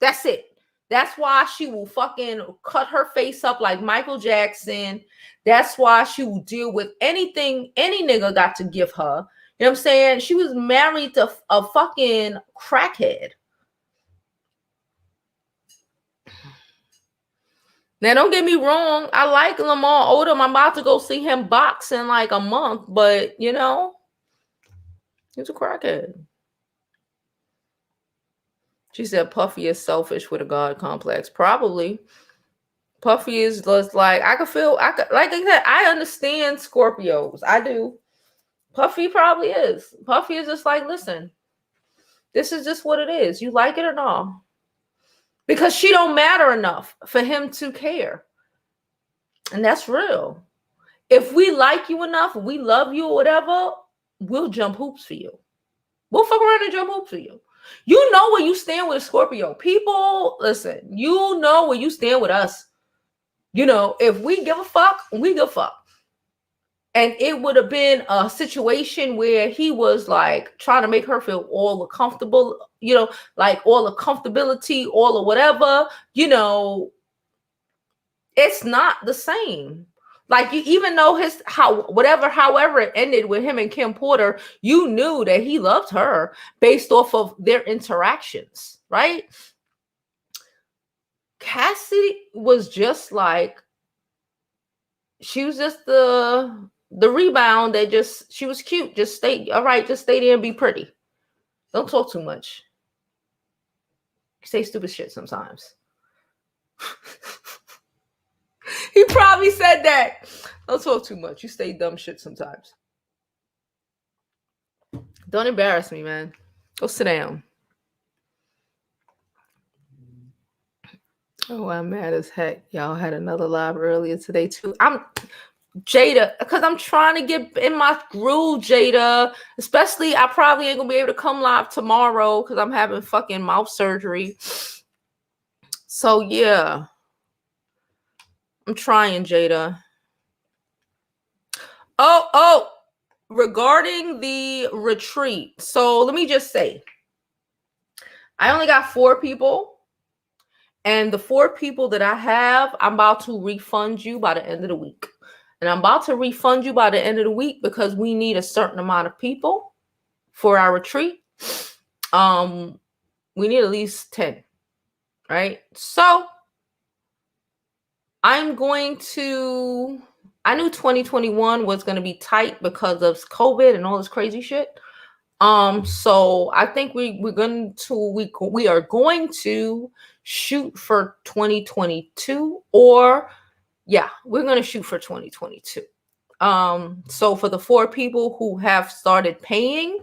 That's it. That's why she will fucking cut her face up like Michael Jackson. That's why she will deal with anything any nigga got to give her. You know what I'm saying? She was married to a fucking crackhead. Now, don't get me wrong. I like Lamar Odom. I'm about to go see him box in like a month. But, you know, he's a crackhead. She said Puffy is selfish with a God complex. Probably. Puffy is just like, like I said, I understand Scorpios. I do. Puffy probably is. Puffy is just like, listen, this is just what it is. You like it or not? Because she don't matter enough for him to care. And that's real. If we like you enough, we love you or whatever, we'll jump hoops for you. We'll fuck around and jump hoops for you. You know where you stand with Scorpio. People, listen, you know where you stand with us. You know, if we give a fuck, we give a fuck. And it would have been a situation where he was like trying to make her feel all the comfortable, you know, like all the comfortability, all of whatever, you know, it's not the same. Like you, even though however it ended with him and Kim Porter, you knew that he loved her based off of their interactions, right? Cassie was just like, she was just the rebound that just, she was cute. Just stay, all right, just stay there and be pretty. Don't talk too much. Say stupid shit sometimes. He probably said that. Don't talk too much. You say dumb shit sometimes. Don't embarrass me, man. Go sit down. Oh, I'm mad as heck. Y'all had another live earlier today too. I'm Jada, because I'm trying to get in my groove, Jada. Especially, I probably ain't gonna be able to come live tomorrow because I'm having fucking mouth surgery. So yeah, I'm trying, Jada. Oh, regarding the retreat. So let me just say, I only got 4 people. And the 4 people that I have, I'm about to refund you by the end of the week. And I'm about to refund you by the end of the week because we need a certain amount of people for our retreat. We need at least 10, right? So I'm going to, I knew 2021 was going to be tight because of COVID and all this crazy shit. So I think we are going to shoot for 2022, or yeah, we're going to shoot for 2022. So for the 4 people who have started paying,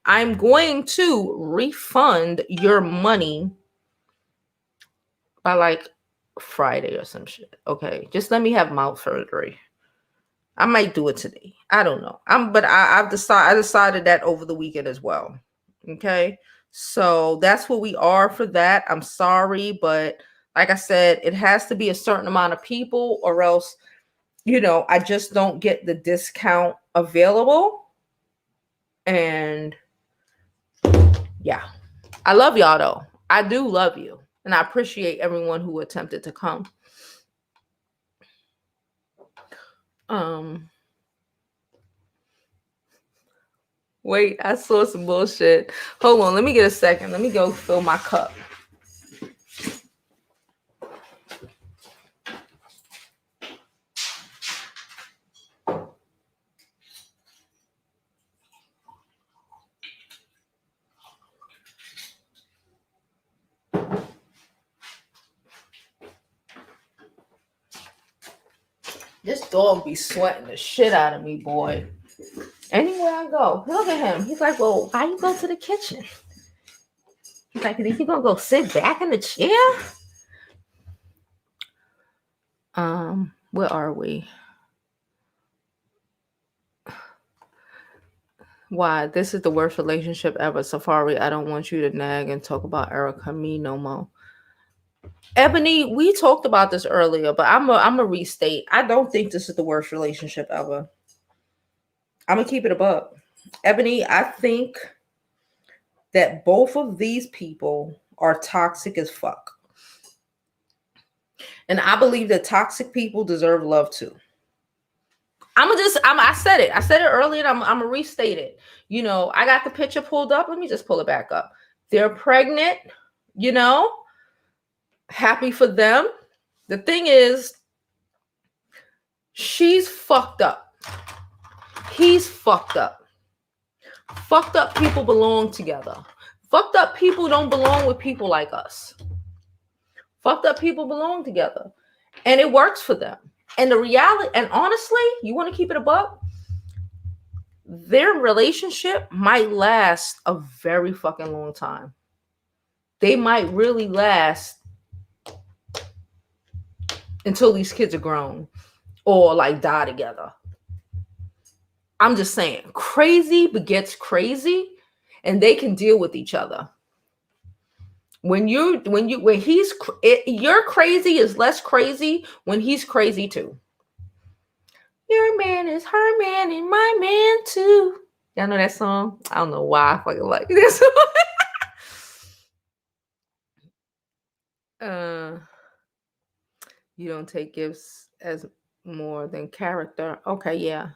I'm going to refund your money by like Friday or some shit. Okay, just let me have mouth surgery. I might do it today. I don't know. I decided that over the weekend as well. Okay, so that's where we are for that. I'm sorry, but like I said, it has to be a certain amount of people, or else, I just don't get the discount available. And yeah, I love y'all though. I do love you, and I appreciate everyone who attempted to come. Wait, I saw some bullshit. Hold on, let me get a second. Let me go fill my cup. This dog be sweating the shit out of me, boy. Anywhere I go, look at him. He's like, well, why you go to the kitchen? He's like, think you gonna go sit back in the chair? Where are we? Why? This is the worst relationship ever. Safaree, I don't want you to nag and talk about Erica me no more. Ebony, we talked about this earlier, but I'm a restate. I don't think this is the worst relationship ever. I'm gonna keep it above. Ebony, I think that both of these people are toxic as fuck. And I believe that toxic people deserve love too. I said it. I said it earlier, and I'm gonna restate it. I got the picture pulled up. Let me just pull it back up. They're pregnant, happy for them. The thing is, she's fucked up. He's fucked up. Fucked up people belong together. Fucked up people don't belong with people like us. Fucked up people belong together. And it works for them. And the reality, and honestly, you want to keep it above, their relationship might last a very fucking long time. They might really last until these kids are grown or like die together. I'm just saying, crazy begets crazy, and they can deal with each other. When you're crazy is less crazy when he's crazy too. Your man is her man and my man too. Y'all know that song? I don't know why I fucking like this song. You don't take gifts as more than character. Okay, yeah.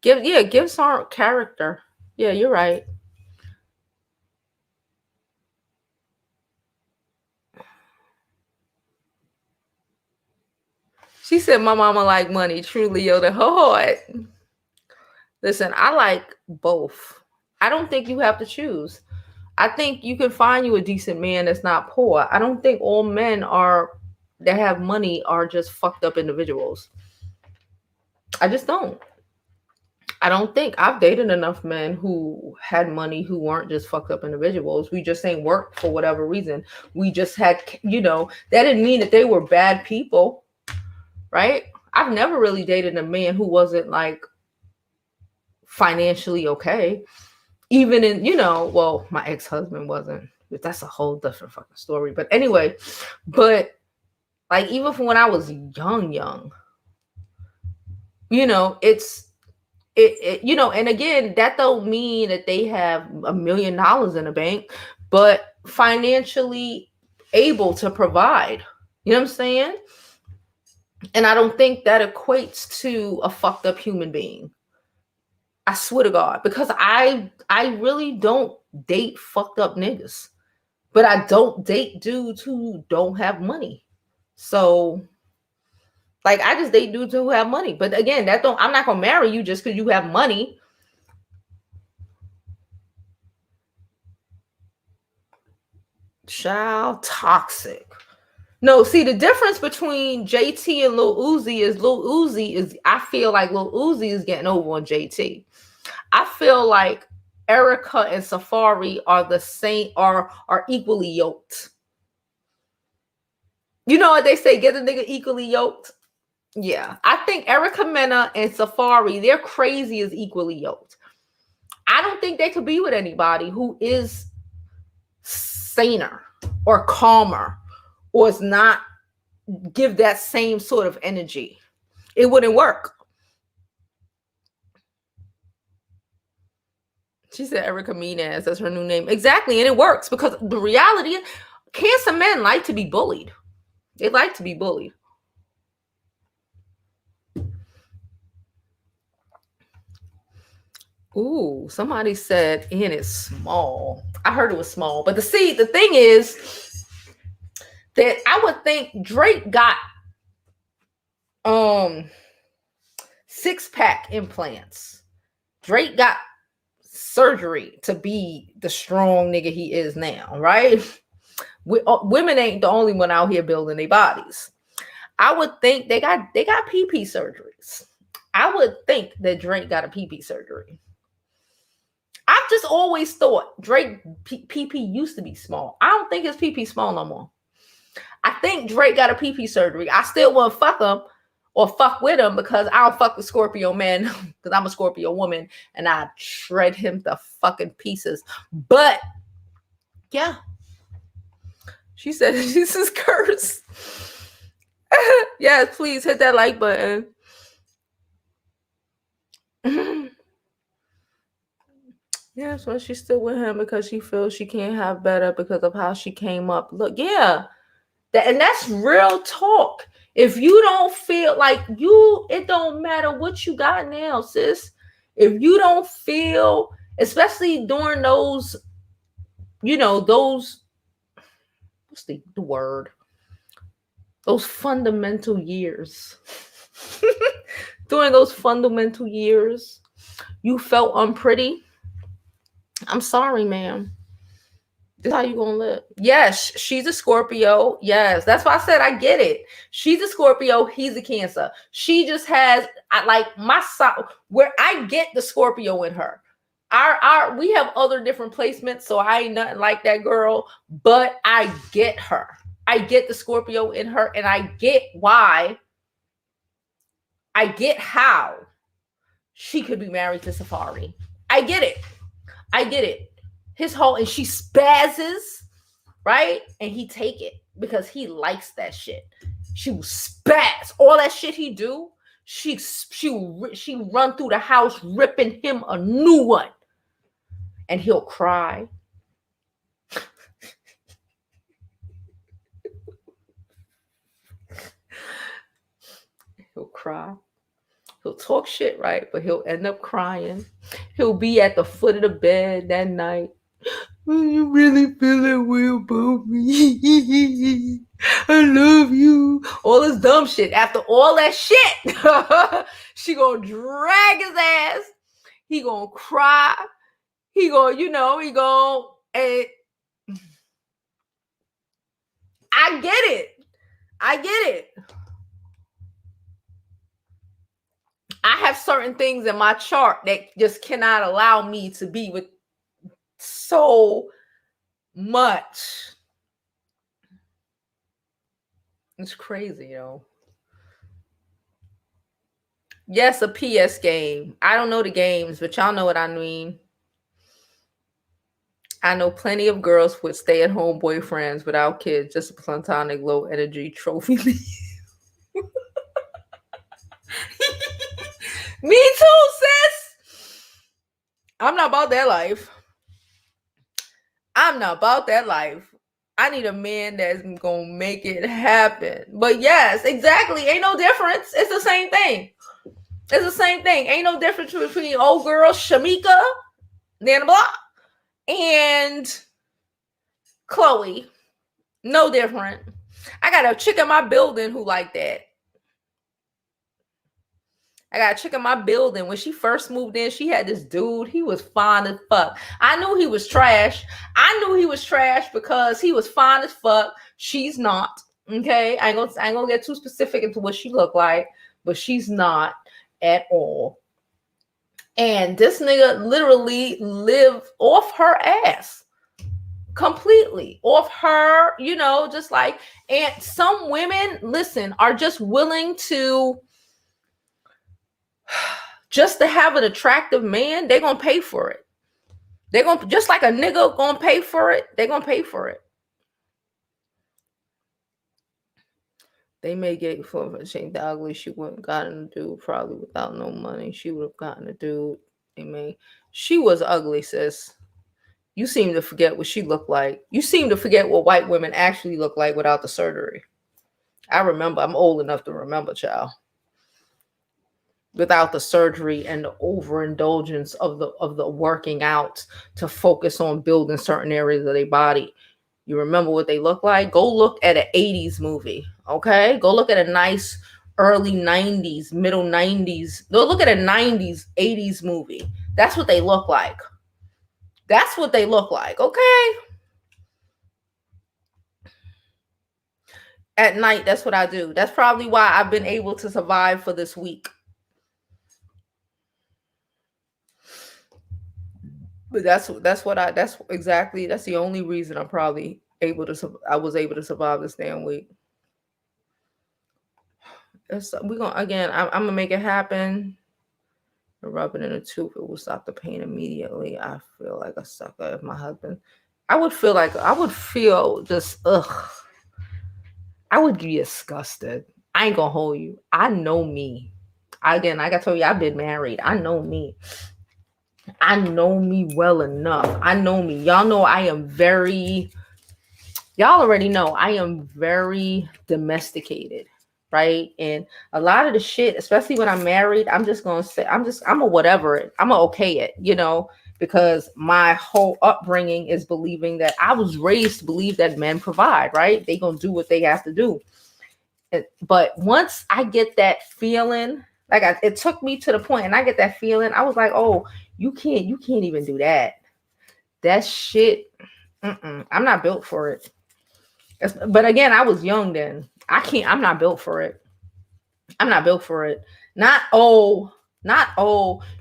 Gifts aren't character. Yeah, you're right. She said, my mama like money. Truly, yo, the heart. Listen, I like both. I don't think you have to choose. I think you can find you a decent man that's not poor. I don't think all men that have money are just fucked up individuals. I just don't. I don't think I've dated enough men who had money who weren't just fucked up individuals. We just ain't worked for whatever reason. We just had, that didn't mean that they were bad people, right? I've never really dated a man who wasn't like financially okay. Even in, well, my ex-husband wasn't. That's a whole different fucking story. But anyway, like even from when I was young, it's and again, that don't mean that they have $1 million in the bank, but financially able to provide. You know what I'm saying? And I don't think that equates to a fucked up human being. I swear to God, because I really don't date fucked up niggas. But I don't date dudes who don't have money. So, like, I just date dudes who have money. But again, I'm not gonna marry you just because you have money. Child, toxic. No, see, the difference between JT and Lil Uzi is I feel like Lil Uzi is getting over on JT. I feel like Erica and Safaree are the same, are equally yoked. You know what they say, get a nigga equally yoked? Yeah. I think Erica Mena and Safaree, they're crazy as equally yoked. I don't think they could be with anybody who is saner or calmer or is not give that same sort of energy. It wouldn't work. She said Erica Menez, that's her new name. Exactly, and it works because the reality is Cancer men like to be bullied. They like to be bullied. Ooh, somebody said and it's small. I heard it was small, but the thing is that I would think Drake got 6-pack implants. Drake got surgery to be the strong nigga he is now, right? Women ain't the only one out here building their bodies. I would think they got PP surgeries. I would think that Drake got a PP surgery. I've just always thought Drake PP used to be small. I don't think his PP small no more. I think Drake got a PP surgery. I still won't fuck him or fuck with him because I don't fuck with Scorpio men because I'm a Scorpio woman and I shred him to fucking pieces. But yeah, she said this is curse. Yes, please hit that like button. Yeah, so she's still with him because she feels she can't have better because of how she came up. Look, yeah, and that's real talk. If you don't feel like it don't matter what you got now, sis. If you don't feel, especially during those, those, what's the word? Those fundamental years. During those fundamental years, you felt unpretty. I'm sorry, ma'am. This is how you gonna live. Yes, she's a Scorpio. Yes, that's why I said I get it. She's a Scorpio. He's a Cancer. She just has where I get the Scorpio in her. We have other different placements, so I ain't nothing like that girl. But I get her. I get the Scorpio in her, and I get why. I get how she could be married to Safaree. I get it. His whole, and she spazzes, right? And he take it because he likes that shit. She will spaz. All that shit he do, she run through the house ripping him a new one. And he'll cry. He'll cry. He'll talk shit, right? But he'll end up crying. He'll be at the foot of the bed that night. You really feel that way about me? I love you. All this dumb shit. After all that shit, she gonna drag his ass. He gonna cry. He gonna, and I get it. I have certain things in my chart that just cannot allow me to be with so much. It's crazy, Yes, a PS game. I don't know the games, but y'all know what I mean. I know plenty of girls with stay-at-home boyfriends without kids, just a platonic low-energy trophy. Me too, sis. I'm not about that life. I need a man that's gonna make it happen. But yes, exactly. Ain't no difference. It's the same thing. Ain't no difference between old girl Shamika, down the block, And Chloe, no different. I got a chick in my building who like that. I got a chick in my building. When she first moved in, she had this dude. He was fine as fuck. I knew he was trash. I knew he was trash because he was fine as fuck. She's not. Okay, I ain't gonna get too specific into what she looked like, but she's not at all. And this nigga literally lived off her ass. Completely off her, you know, just like, and some women, listen, are just willing to, just to have an attractive man, they're gonna pay for it. They're gonna, just like a nigga gonna pay for it, they're gonna pay for it. They may get for she ain't that ugly, she wouldn't gotten a dude probably without no money. She would have gotten a dude. She was ugly, sis. You seem to forget what she looked like. You seem to forget what white women actually look like without the surgery. I remember. I'm old enough to remember, child. Without the surgery and the overindulgence of the working out to focus on building certain areas of their body. You remember what they look like? Go look at an 80s movie, okay? Go look at a nice early 90s, middle 90s. Go look at a 90s, 80s movie. That's what they look like. That's what they look like, okay? At night, that's what I do. That's probably why I've been able to survive for this week. But that's the only reason I'm probably I was able to survive this damn week. We're gonna, again, I'm gonna make it happen. Rubbing in a tooth, it will stop the pain immediately. I feel like a sucker if my husband. I would feel just ugh. I would be disgusted. I ain't gonna hold you. I know me. Again, like I told you, I've been married. I know me. I know me well enough. I know me. Y'all know I am very, y'all already know I am very domesticated, right? And a lot of the shit, especially when I'm married, I'm just gonna say, I'm a whatever, I'm a okay it, you know, because my whole upbringing is believing that I was raised to believe that men provide, right? They gonna do what they have to do. But once I get that feeling, like it took me to the point, and I get that feeling, I was like, oh, you can't even do that. That shit, I'm not built for it. But again, I was young then. I'm not built for it. I'm not built for it. Not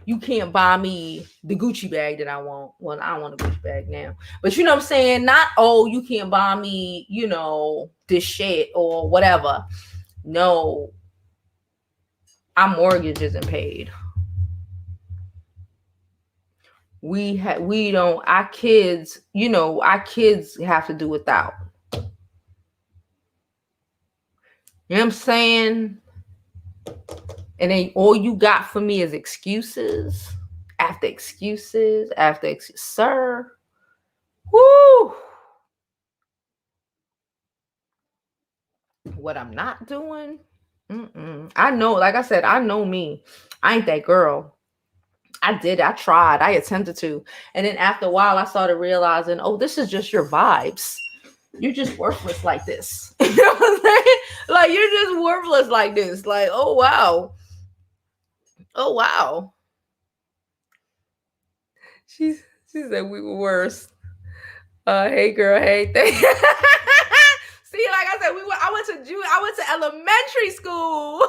you can't buy me the Gucci bag that I want. Well, I don't want a Gucci bag now. But you know what I'm saying? Not, you can't buy me, you know, this shit or whatever. No. Our mortgage isn't paid. Our kids, you know, our kids have to do without. You know what I'm saying? And then all you got for me is excuses after excuses after excuses. Sir, whoo. What I'm not doing, I know, like I said, I know me. I ain't that girl. I tried, I attempted to. And then after a while, I started realizing, oh, this is just your vibes. You're just worthless like this. You know what I'm saying? Like, you're just worthless like this. Like, oh, wow. Oh, wow. She said we were worse. Hey, girl. Hey, See, like I said, I went to elementary school.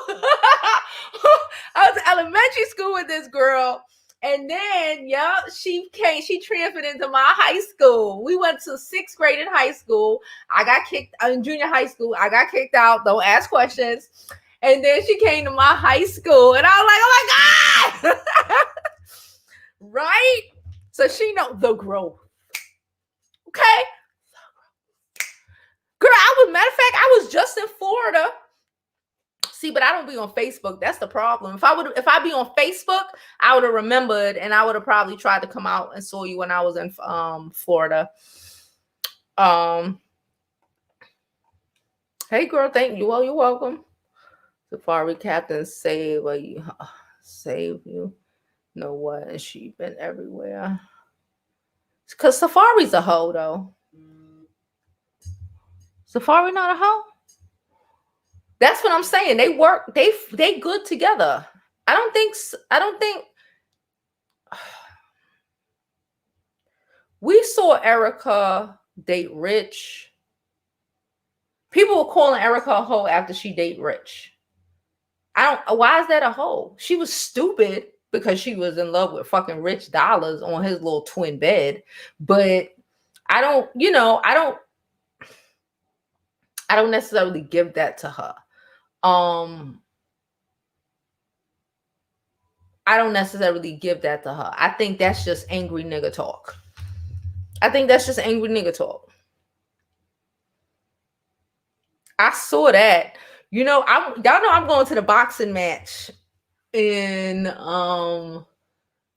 I went to elementary school with this girl. And then, she transferred into my high school. We went to 6th grade in high school. I got kicked in junior high school. I got kicked out. Don't ask questions. And then she came to my high school, and I was like, oh my God. Right? So she knows the growth. Okay? Girl, matter of fact, I was just in Florida. See, but I don't be on Facebook. That's the problem. If I be on Facebook, I would have remembered, and I would have probably tried to come out and saw you when I was in Florida. Hey girl, thank you. Well, you're welcome. Safaree Captain save you. Know what? And she been everywhere. Because Safaree's a hoe, though. Safaree not a hoe? That's what I'm saying. They work. They good together. I don't think. We saw Erica date Rich. People were calling Erica a hoe after she date Rich. Why is that a hoe? She was stupid because she was in love with fucking Rich Dollars on his little twin bed. But I don't necessarily give that to her. I don't necessarily give that to her. I think that's just angry nigga talk. I saw that. Y'all know I'm going to the boxing match in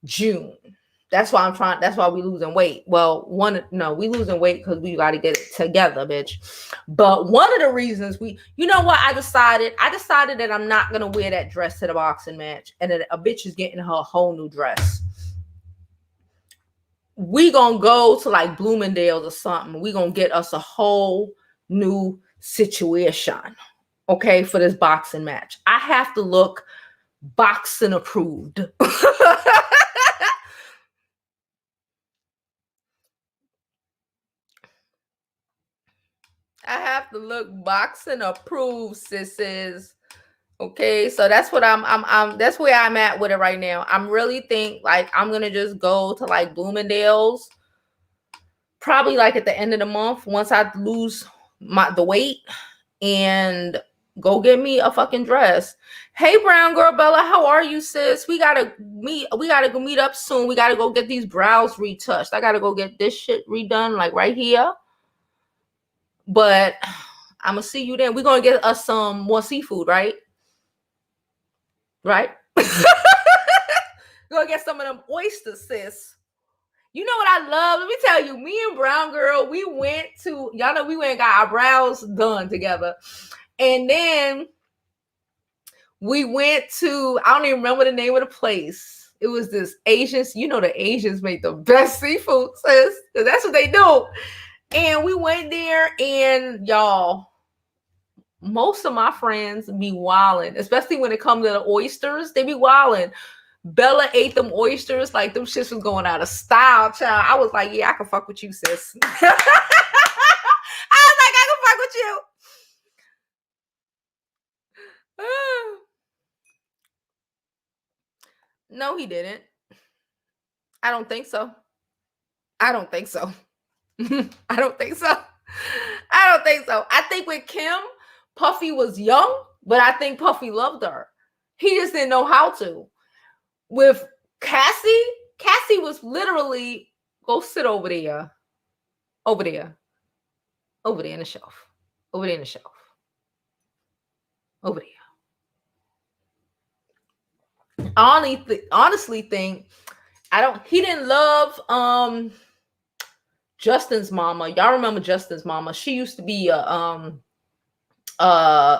June. That's why we losing weight. Well, we losing weight because we got to get it together, bitch. But one of the reasons I decided that I'm not going to wear that dress to the boxing match, and that a bitch is getting her whole new dress. We gonna go to like Bloomingdale's or something. We gonna get us a whole new situation, okay, for this boxing match. I have to look boxing approved. I have to look boxing approved, sisters. Okay, so that's what that's where I'm at with it right now. I'm really think like I'm gonna just go to like Bloomingdale's, probably like at the end of the month once I lose the weight, and go get me a fucking dress. Hey, brown girl Bella, how are you, sis? We gotta go meet up soon. We gotta go get these brows retouched. I gotta go get this shit redone, like right here. But I'm gonna see you then. We're gonna get us some more seafood, right? We're gonna get some of them oysters, sis. You know what I love? Let me tell you, me and brown girl, we went and got our brows done together. And then we went to, I don't even remember the name of the place. It was this Asians, the Asians make the best seafood, sis. That's what they do. And we went there, and y'all, most of my friends be wilding, especially when it comes to the oysters. They be wilding. Bella ate them oysters like them shits was going out of style, child. I was like, yeah, I can fuck with you, sis. I was like, I can fuck with you. No, he didn't. I don't think so. I don't think so. I think with Kim, Puffy was young, but I think Puffy loved her. He just didn't know how to. With Cassie was literally, go sit over there in the shelf. I honestly think he didn't love Justin's mama. Y'all remember Justin's mama? She used to be a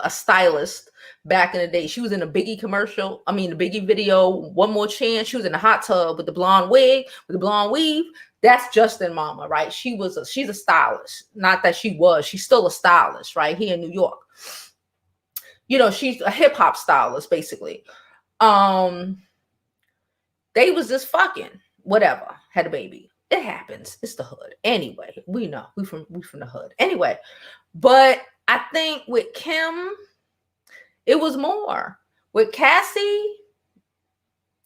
stylist back in the day. She was in a Biggie commercial. I mean, the Biggie video, One More Chance. She was in the hot tub with the blonde wig, with the blonde weave. That's Justin mama, right? She's a stylist. Not that she's still a stylist, right? Here in New York. She's a hip hop stylist, basically. They was just fucking whatever, had a baby. It happens. It's the hood. Anyway, we know we from the hood. Anyway, but I think with Kim, it was more. With Cassie,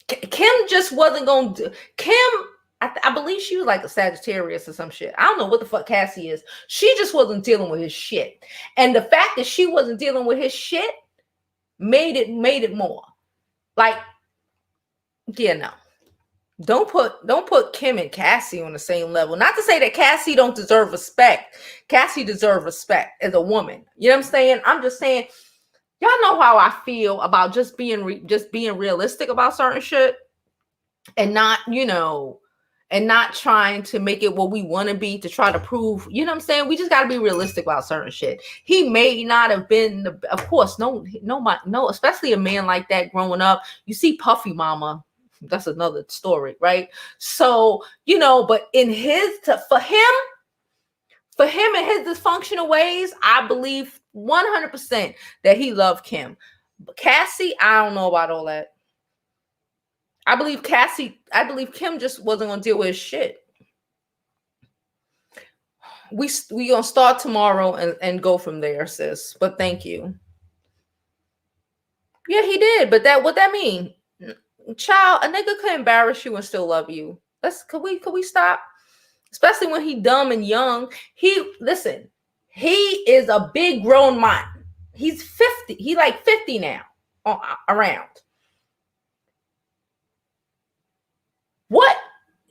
Kim just wasn't going to do. Kim, I believe she was like a Sagittarius or some shit. I don't know what the fuck Cassie is. She just wasn't dealing with his shit. And the fact that she wasn't dealing with his shit made it more. Like, yeah, no. Don't put Kim and Cassie on the same level. Not to say that Cassie don't deserve respect. Cassie deserves respect as a woman. You know what I'm saying? I'm just saying, y'all know how I feel about just being realistic about certain shit, and not, and not trying to make it what we want to be to try to prove. You know what I'm saying? We just got to be realistic about certain shit. He may not have been of course, no, especially a man like that growing up. You see Puffy mama. that's another story, right? So, you know, but in his, for him and his dysfunctional ways, I believe 100% that he loved Kim. But Cassie, I don't know about all that. I believe Kim just wasn't gonna deal with his shit. We gonna start tomorrow and go from there, sis. But thank you. Yeah, he did. But what that mean? Child, a nigga could embarrass you and still love you. Could we stop? Especially when he dumb and young. He is a big grown man. He's 50. He like 50 now. Around.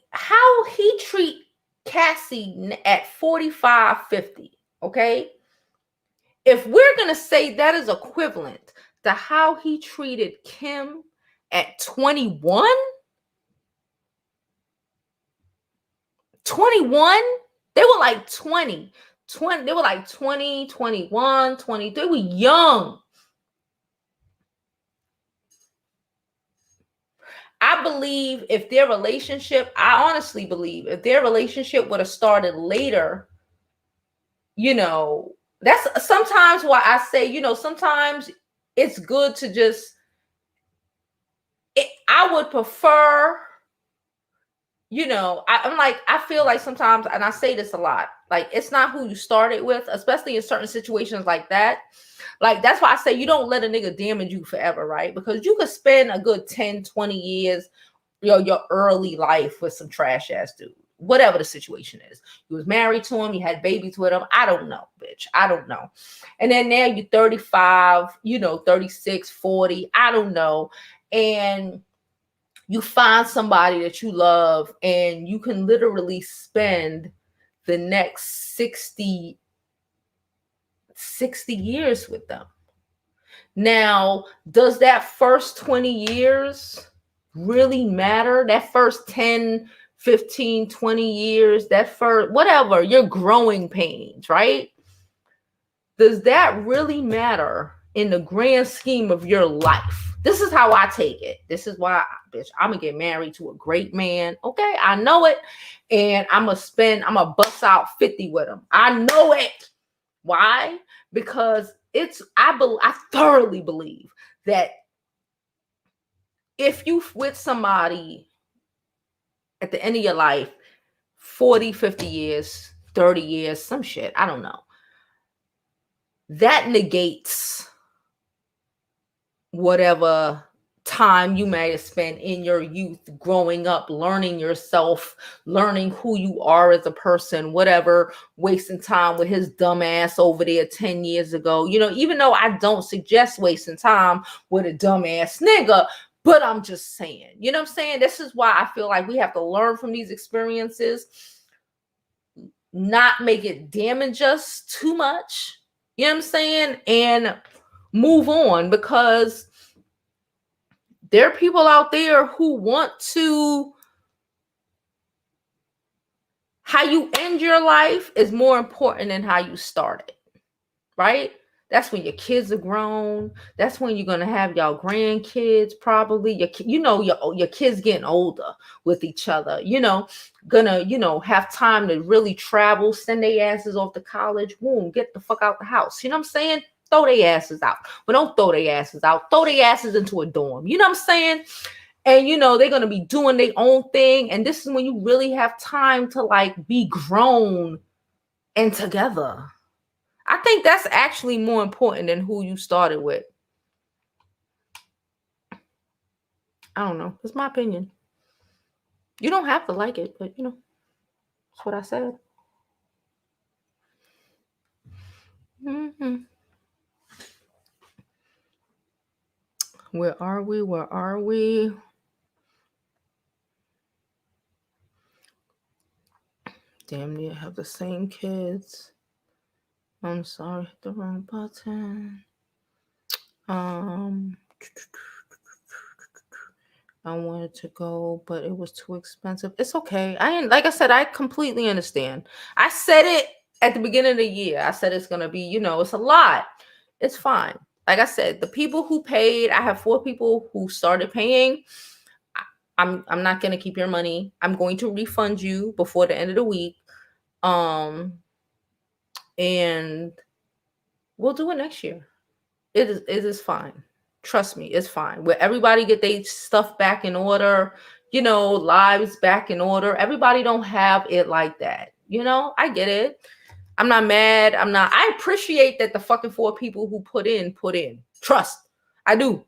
How he treat Cassie at 45, 50, okay? If we're going to say that is equivalent to how he treated Kim at 21, 21, they were like 20, they were like 20, 21, 20, they were young. I believe I honestly believe if their relationship would have started later, you know, that's sometimes why I say, you know, sometimes it's good to just, I would prefer, you know, I feel like sometimes, and I say this a lot, like it's not who you started with, especially in certain situations like that. Like, that's why I say you don't let a nigga damage you forever, right? Because you could spend a good 10, 20 years, your early life with some trash ass dude. Whatever the situation is. You was married to him, you had babies with him. I don't know, bitch. I don't know. And then now you're 35, you know, 36, 40. I don't know. And you find somebody that you love and you can literally spend the next 60 years with them. Now, does that first 20 years really matter? That first 10, 15, 20 years, that first, whatever, your growing pains, right? Does that really matter in the grand scheme of your life? This is how I take it. This is why, bitch, I'm going to get married to a great man. Okay, I know it. And I'm going to bust out 50 with him. I know it. Why? Because I thoroughly believe that if you with somebody at the end of your life, 40, 50 years, 30 years, some shit, I don't know, that negates whatever time you may have spent in your youth, growing up, learning yourself, learning who you are as a person, whatever, wasting time with his dumb ass over there 10 years ago. You know, even though I don't suggest wasting time with a dumb ass nigga, but I'm just saying, you know what I'm saying? This is why I feel like we have to learn from these experiences, not make it damage us too much, you know what I'm saying? And move on, because there are people out there who want to, how you end your life is more important than how you start it, right? That's when your kids are grown. That's when you're going to have y'all grandkids, probably. Your kids getting older with each other, gonna, have time to really travel, send their asses off to college, boom, get the fuck out the house. You know what I'm saying? Throw their asses out. But don't throw their asses out. Throw their asses into a dorm. You know what I'm saying? And, they're going to be doing their own thing. And this is when you really have time to, like, be grown and together. I think that's actually more important than who you started with. I don't know. It's my opinion. You don't have to like it, but, that's what I said. Mm-hmm. Where are we? Damn near have the same kids. I'm sorry, hit the wrong button. I wanted to go, but it was too expensive. It's okay. Like I said, I completely understand. I said it at the beginning of the year. I said it's gonna be, it's a lot. It's fine. Like I said, the people who paid, I have 4 people who started paying. I'm not going to keep your money. I'm going to refund you before the end of the week. And we'll do it next year. It is fine. Trust me, it's fine. Where everybody get their stuff back in order, lives back in order. Everybody don't have it like that. I get it. I'm not mad. I appreciate that the fucking 4 people who put in. Trust. I do.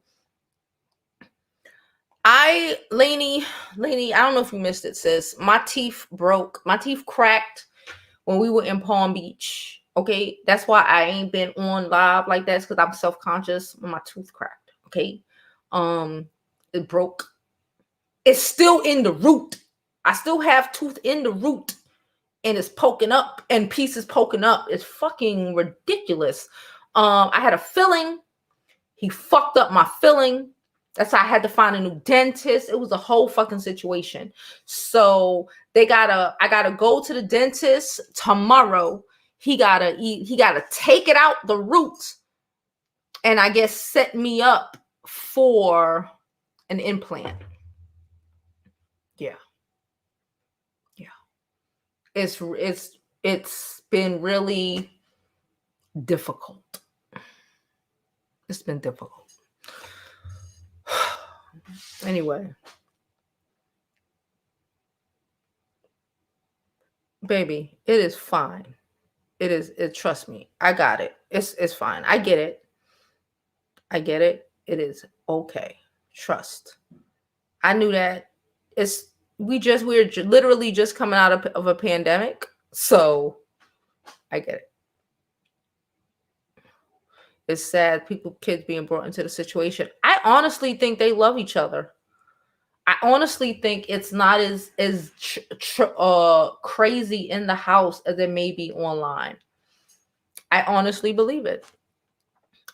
Lainey, I don't know if you missed it, sis. My teeth cracked when we were in Palm Beach. Okay, that's why I ain't been on live like that, because I'm self-conscious when my tooth cracked. Okay, it broke. It's still in the root. I still have tooth in the root, and it's poking up, and pieces poking up. It's fucking ridiculous. I had a filling. He fucked up my filling. That's why I had to find a new dentist. It was a whole fucking situation. So I gotta go to the dentist tomorrow. He gotta take it out the roots, and I guess set me up for an implant. Yeah. It's been really difficult. It's been difficult. Anyway. Baby, it is fine. Trust me. I got it. It's fine. I get it. It is okay. Trust. I knew that. We're literally just coming out of a pandemic. So I get it. It's sad, kids being brought into the situation. I honestly think they love each other. I honestly think it's not as crazy in the house as it may be online. I honestly believe it.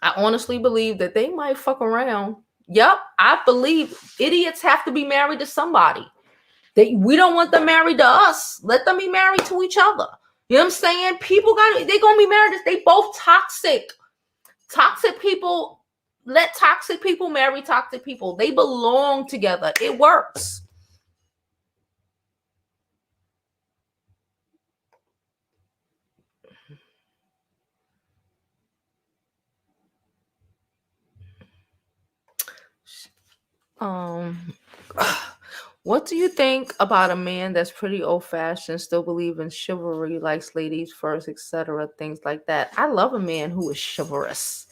I honestly believe that they might fuck around. Yep, I believe idiots have to be married to somebody. We don't want them married to us. Let them be married to each other. You know what I'm saying? They're gonna be married. They both toxic. Toxic people, let toxic people marry toxic people. They belong together. It works. What do you think about a man that's pretty old-fashioned, still believe in chivalry, likes ladies first, etc., things like that? I love a man who is chivalrous.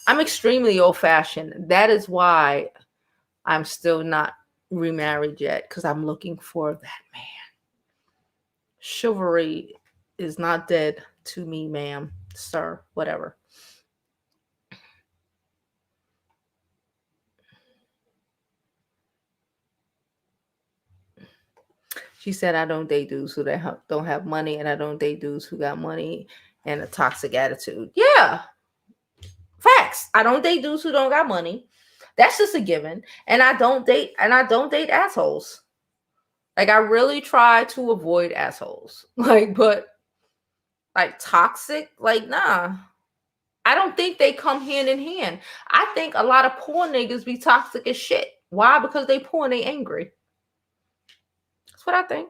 I'm extremely old-fashioned. That is why I'm still not remarried yet, because I'm looking for that man. Chivalry is not dead to me, ma'am, sir, whatever. She said, I don't date dudes who don't have money, and I don't date dudes who got money and a toxic attitude. Yeah. Facts. I don't date dudes who don't got money. That's just a given. And I don't date assholes. Like, I really try to avoid assholes. But toxic, nah. I don't think they come hand in hand. I think a lot of poor niggas be toxic as shit. Why? Because they poor and they angry. That's what I think.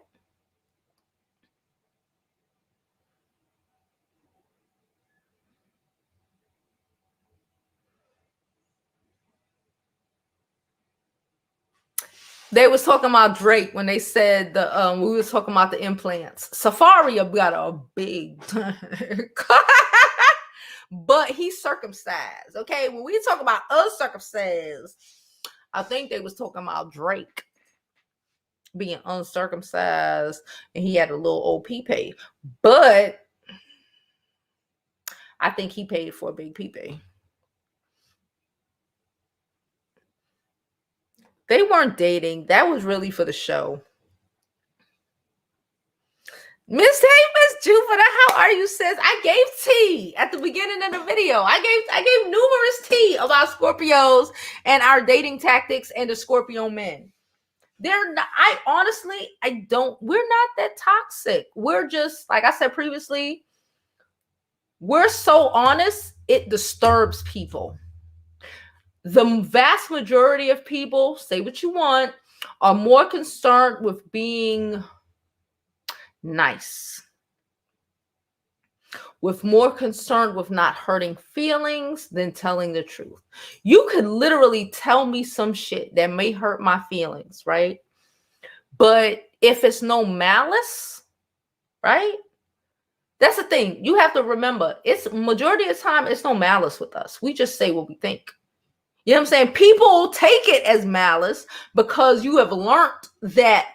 They was talking about Drake when they said we was talking about the implants. Safaree got a big, but he's circumcised. Okay, when we talk about uncircumcised, I think they was talking about Drake being uncircumcised and he had a little old pee-pee. But I think he paid for a big pee-pee. They weren't dating. That was really for the show. Miss Jupiter, how are you, sis? I gave tea at the beginning of the video. I gave numerous tea about Scorpios and our dating tactics and the Scorpio men. We're not that toxic. We're just, like I said previously, we're so honest, it disturbs people. The vast majority of people, say what you want, are more concerned with being nice, with more concerned with not hurting feelings than telling the truth. You could literally tell me some shit that may hurt my feelings, right? But if it's no malice, right? That's the thing. You have to remember, it's majority of the time, it's no malice with us. We just say what we think. You know what I'm saying? People take it as malice because you have learned that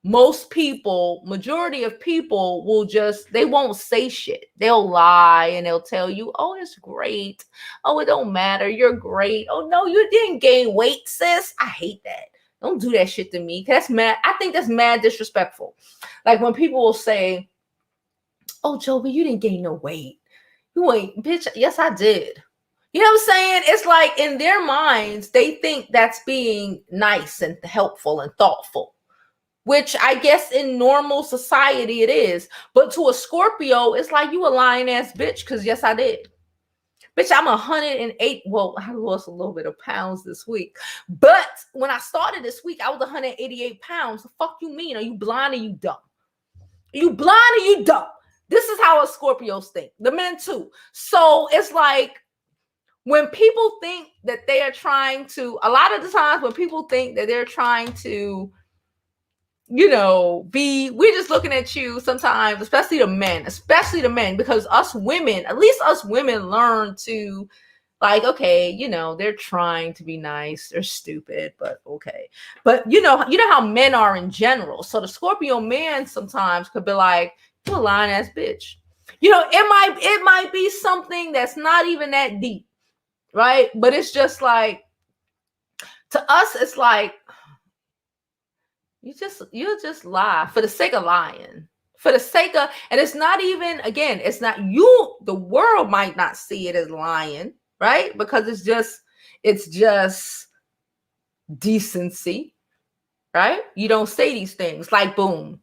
most people, majority of people will just, they won't say shit. They'll lie and they'll tell you, oh, it's great. Oh, it don't matter. You're great. Oh, no, you didn't gain weight, sis. I hate that. Don't do that shit to me. That's mad. I think that's mad disrespectful. Like when people will say, oh, Jovi, you didn't gain no weight. You ain't, bitch. Yes, I did. You know what I'm saying? It's like in their minds, they think that's being nice and helpful and thoughtful, which I guess in normal society it is. But to a Scorpio, it's like you a lying ass bitch because yes, I did. Bitch, I'm 108. Well, I lost a little bit of pounds this week. But when I started this week, I was 188 pounds. The fuck you mean? Are you blind or you dumb? Are you blind or you dumb? This is how us Scorpios think. The men too. So it's like when people think that they are trying to, a lot of the times when people think that they're trying to, you know, we're just looking at you sometimes, especially the men, because us women, at least us women learn to like, okay, you know, they're trying to be nice. They're stupid, but okay. But you know how men are in general. So the Scorpio man sometimes could be like, you a lying ass bitch. You know, it might be something that's not even that deep, right? But it's just like, to us, it's like, you just lie for the sake of lying. For the sake of, and it's not even, again, it's not you, the world might not see it as lying, right? Because it's just decency, right? You don't say these things. Like, boom.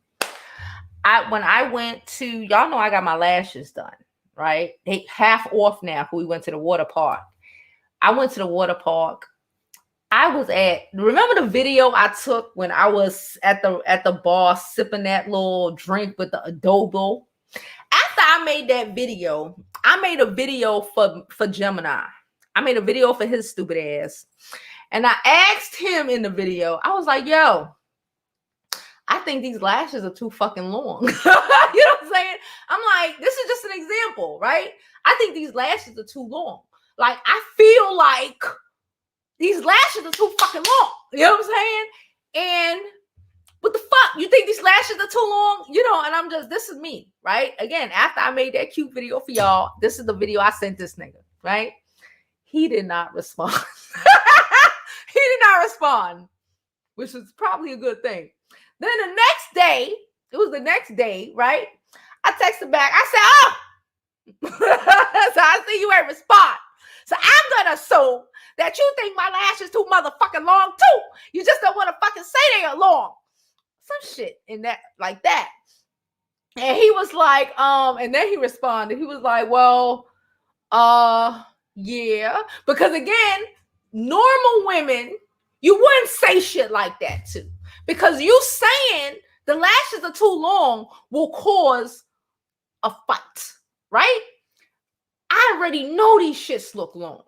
When I went to, y'all know I got my lashes done, right? They half off now. We went to the water park. I went to the water park. Remember the video I took when I was at the bar sipping that little drink with the adobo? After I made that video, I made a video for Gemini. I made a video for his stupid ass. And I asked him in the video, I was like, yo, I think these lashes are too fucking long. You know what I'm saying? I'm like, this is just an example, right? I think these lashes are too long. Like, I feel like these lashes are too fucking long. You know what I'm saying? And what the fuck? You think these lashes are too long? You know, and I'm just, this is me, right? Again, after I made that cute video for y'all, this is the video I sent this nigga, right? He did not respond. He did not respond, which is probably a good thing. Then the next day, it was the next day, right? I texted back. I said, oh. So I see you ain't respond. So I'm going to assume that you think my lashes too motherfucking long too. You just don't want to fucking say they are long. Some shit in that, like that. And he was like, and then he responded. He was like, well, yeah. Because again, normal women, you wouldn't say shit like that too. Because you saying the lashes are too long will cause a fight, right? I already know these shits look long,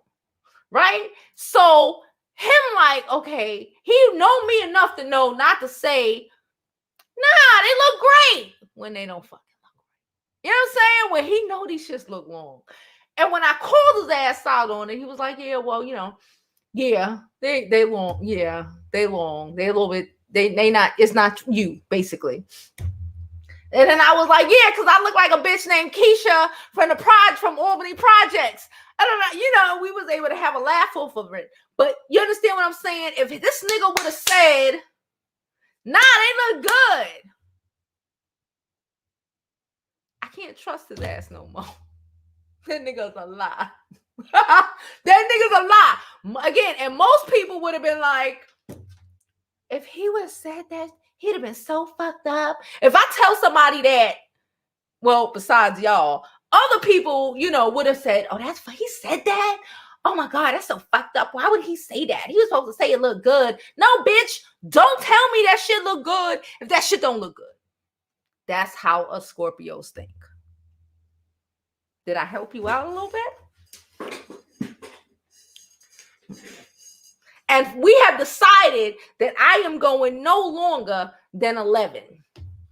right? So him like, okay, he know me enough to know not to say, nah, they look great when they don't fucking look great. You know what I'm saying? When he know these shits look long. And when I called his ass out on it, he was like, yeah, well, you know, yeah, they long. Yeah, they long. They a little bit, they not, it's not you, basically. And then I was like, yeah, because I look like a bitch named Keisha from Albany Projects. I don't know, you know, we was able to have a laugh off of it. But you understand what I'm saying? If this nigga would have said, nah, they look good, I can't trust his ass no more. That nigga's a lie. That nigga's a lie. Again, and most people would have been like, if he would have said that, he'd have been so fucked up. If I tell somebody that, well, besides y'all, other people, you know, would have said, oh, he said that? oh my God, that's so fucked up. Why would he say that? He was supposed to say it looked good. No, bitch, don't tell me that shit look good if that shit don't look good. That's how us Scorpios think. Did I help you out a little bit? And we have decided that I am going no longer than 11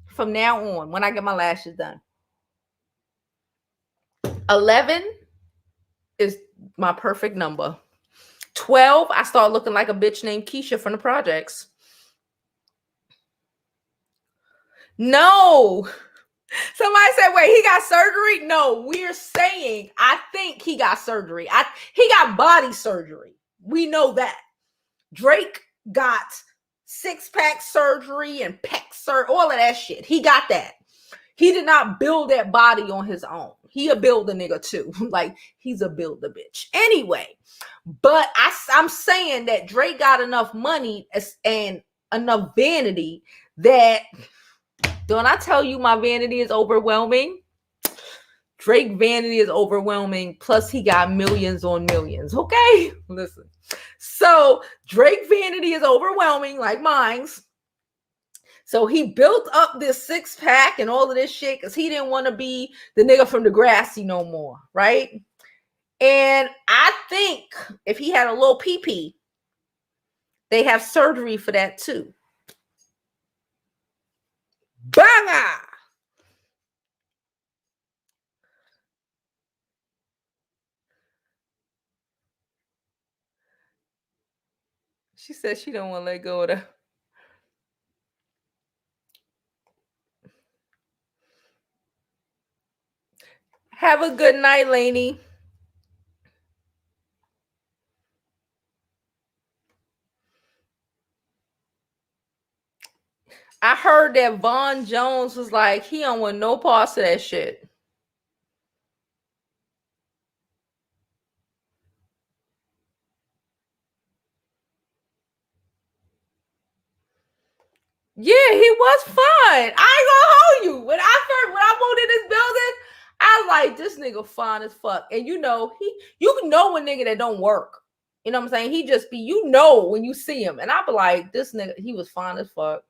from now on when I get my lashes done. 11 is my perfect number. 12, I start looking like a bitch named Keisha from the projects. No. Somebody said, wait, he got surgery? No, we're saying, I think he got surgery. He got body surgery. We know that. Drake got six-pack surgery and pec surgery, all of that shit. He got that. He did not build that body on his own. He a builder nigga too. Like, he's a builder bitch. Anyway, but I'm saying that Drake got enough money and enough vanity that, don't I tell you my vanity is overwhelming? Drake vanity is overwhelming. Plus he got millions on millions. Okay, listen. So Drake vanity is overwhelming like mine's. So he built up this six-pack and all of this shit because he didn't want to be the nigga from Degrassi no more, right? And I think if he had a little pee-pee, they have surgery for that too. Banga! She said she don't want to let go of that. Have a good night, Lainey. I heard that Von Jones was like, he don't want no parts of that shit. Yeah, he was fun. I ain't gonna hold you. When I moved in this building, I was like, this nigga fine as fuck. And you know a nigga that don't work. You know what I'm saying? He just be, when you see him. And I be like, this nigga, he was fine as fuck.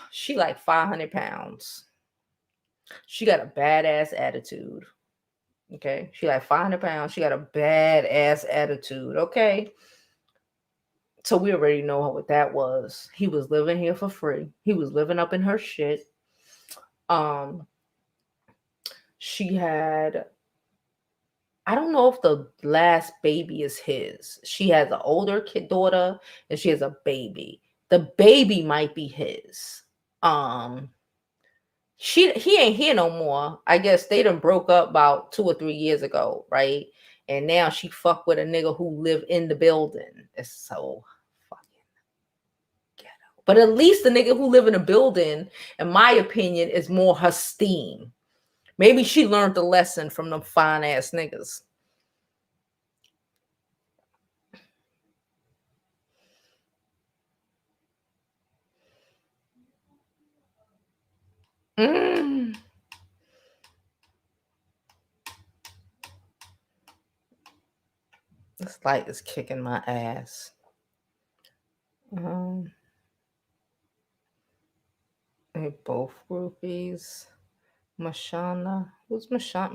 She like 500 pounds. She got a badass attitude. Okay. She like 500 pounds. She got a badass attitude. Okay. So we already know what that was. He was living here for free. He was living up in her shit. She had, I don't know if the last baby is his. She has an older daughter and she has a baby. The baby might be his. He ain't here no more. I guess they done broke up about 2 or 3 years ago, right? And now she fucked with a nigga who live in the building. It's so fucking ghetto. But at least the nigga who live in a building, in my opinion, is more her steam. Maybe she learned the lesson from them fine ass niggas. This light is kicking my ass. They both groupies. Mashonda. Who's Mashonda?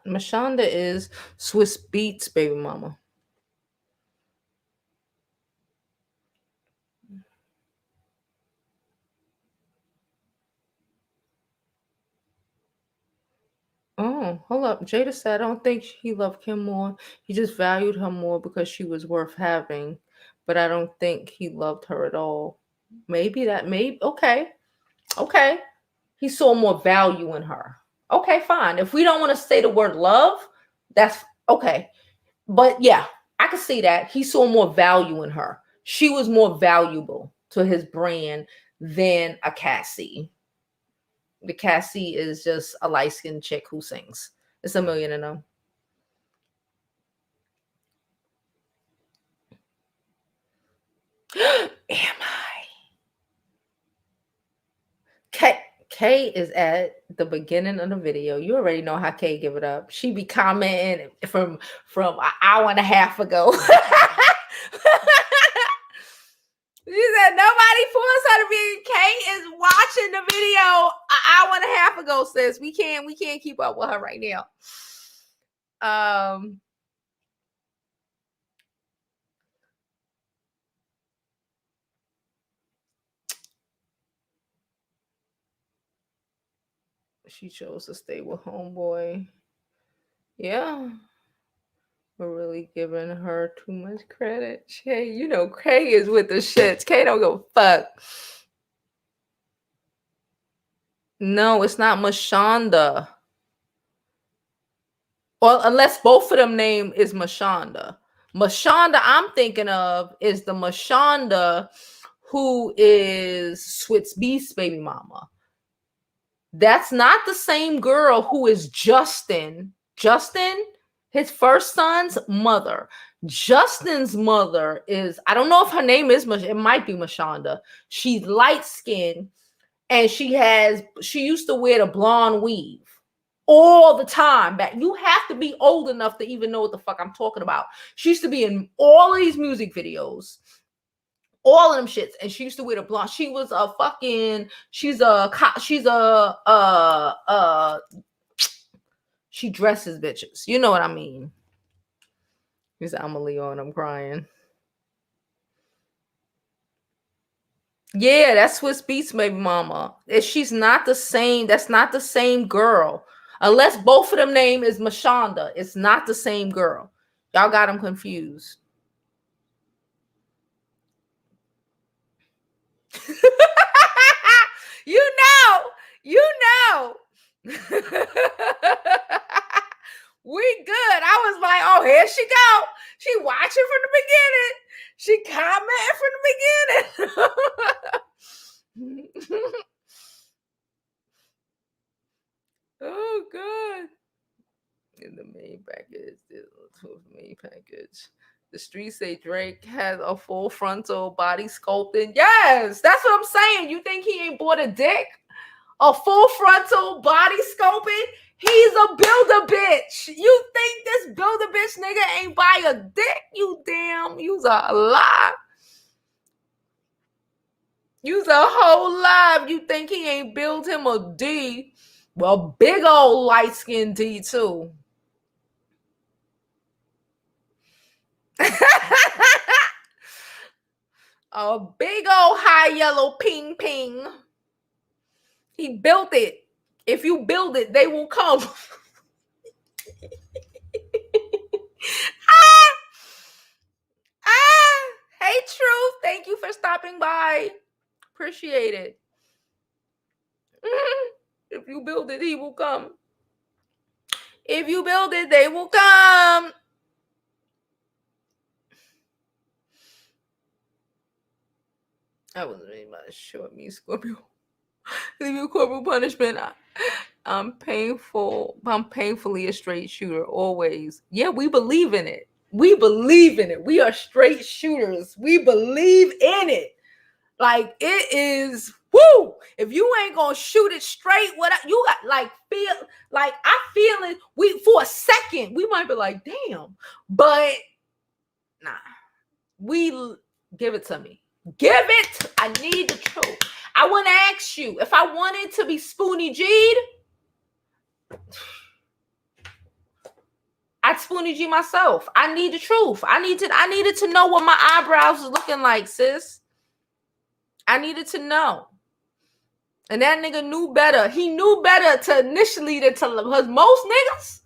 Mashonda is Swiss Beats baby mama. Oh, hold up. Jada said, I don't think he loved Kim more. He just valued her more because she was worth having. But I don't think he loved her at all. Okay. He saw more value in her. Okay, fine. If we don't want to say the word love, that's okay. But yeah, I can see that. He saw more value in her. She was more valuable to his brand than a Cassie. The Cassie is just a light-skinned chick who sings. It's a million of them. Am I? Kay is at the beginning of the video. You already know how Kay give it up. She be commenting from an hour and a half ago. She said nobody forced her to be. Kay is watching the video an hour and a half ago, sis. We can't keep up with her right now. She chose to stay with homeboy. Yeah. We're really giving her too much credit. Hey, you know, Kay is with the shits. Kay don't give a fuck. No, it's not Mashonda. Well, unless both of them name is Mashonda. Mashonda I'm thinking of is the Mashonda who is Switz Beast's baby mama. That's not the same girl who is Justin, his first son's mother. Justin's mother is, I don't know if her name is, it might be Mashonda. She's light skinned and she used to wear the blonde weave all the time. Back, you have to be old enough to even know what the fuck I'm talking about. She used to be in all of these music videos. All of them shits, and she used to wear the blonde. She was a fucking. She dresses bitches. You know what I mean? He's I'm a Leo and I'm crying. Yeah, that's Swiss Beats baby mama. She's not the same. That's not the same girl. Unless both of them name is Mashonda. It's not the same girl. Y'all got them confused. You know. We good. I was like, oh, here she go. She watching from the beginning. She commenting from the beginning. Oh, God. In the main package, the streets say Drake has a full frontal body sculpting. Yes, that's what I'm saying. You think he ain't bought a dick? A full frontal body sculpting? He's a builder bitch. You think this builder bitch nigga ain't buy a dick? You damn, you's a lie. You's a whole lie. You think he ain't build him a D? Well, big old light skin D too. A big old high yellow ping ping. He built it. If you build it, they will come. Hey, Truth. Thank you for stopping by. Appreciate it. If you build it, he will come. If you build it, they will come. I wasn't really about to show me Scorpio. Leave you corporal punishment. I'm painfully a straight shooter, always. Yeah, we believe in it. We believe in it. We are straight shooters. We believe in it. Like, it is, woo! If you ain't gonna shoot it straight, you got like I feel it. We for a second, we might be like, damn, but nah. We give it to me. Give it. I need the truth. I want to ask you if I wanted to be Spoonie G'd, I'd Spoonie G myself. I need the truth. I needed to know what my eyebrows was looking like, sis. I needed to know. And that nigga knew better. He knew better to initially to tell him, because most niggas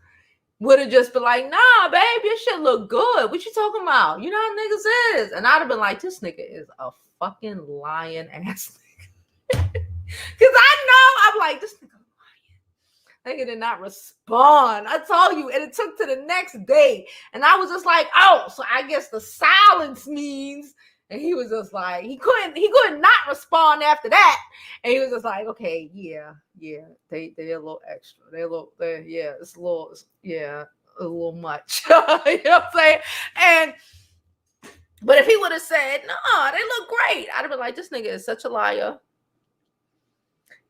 would have just been like, nah, babe, your shit look good. What you talking about? You know how niggas is. And I'd have been like, this nigga is a fucking lying ass nigga. Because I know, I'm like, this nigga lying. Nigga did not respond. I told you. And it took to the next day. And I was just like, oh, so I guess the silence means. And he was just like, he couldn't not respond after that. And he was just like, okay, yeah, they're a little extra. It's a little much. You know what I'm saying? But if he would have said, no, they look great, I'd have been like, this nigga is such a liar.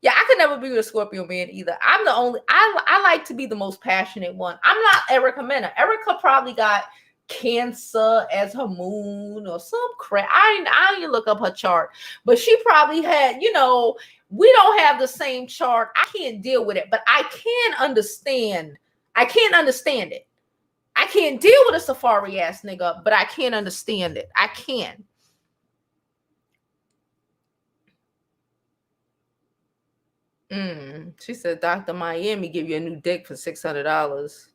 Yeah, I could never be with a Scorpio man either. I'm the only, I like to be the most passionate one. I'm not Erica Mena. Erica probably got Cancer as her moon or some crap. I didn't look up her chart, but she probably had, you know, we don't have the same chart. I can't deal with it, but I can understand. I can't understand it. I can't deal with a Safaree ass nigga, but I can't understand it. I can. She said, Dr. Miami give you a new dick for $600.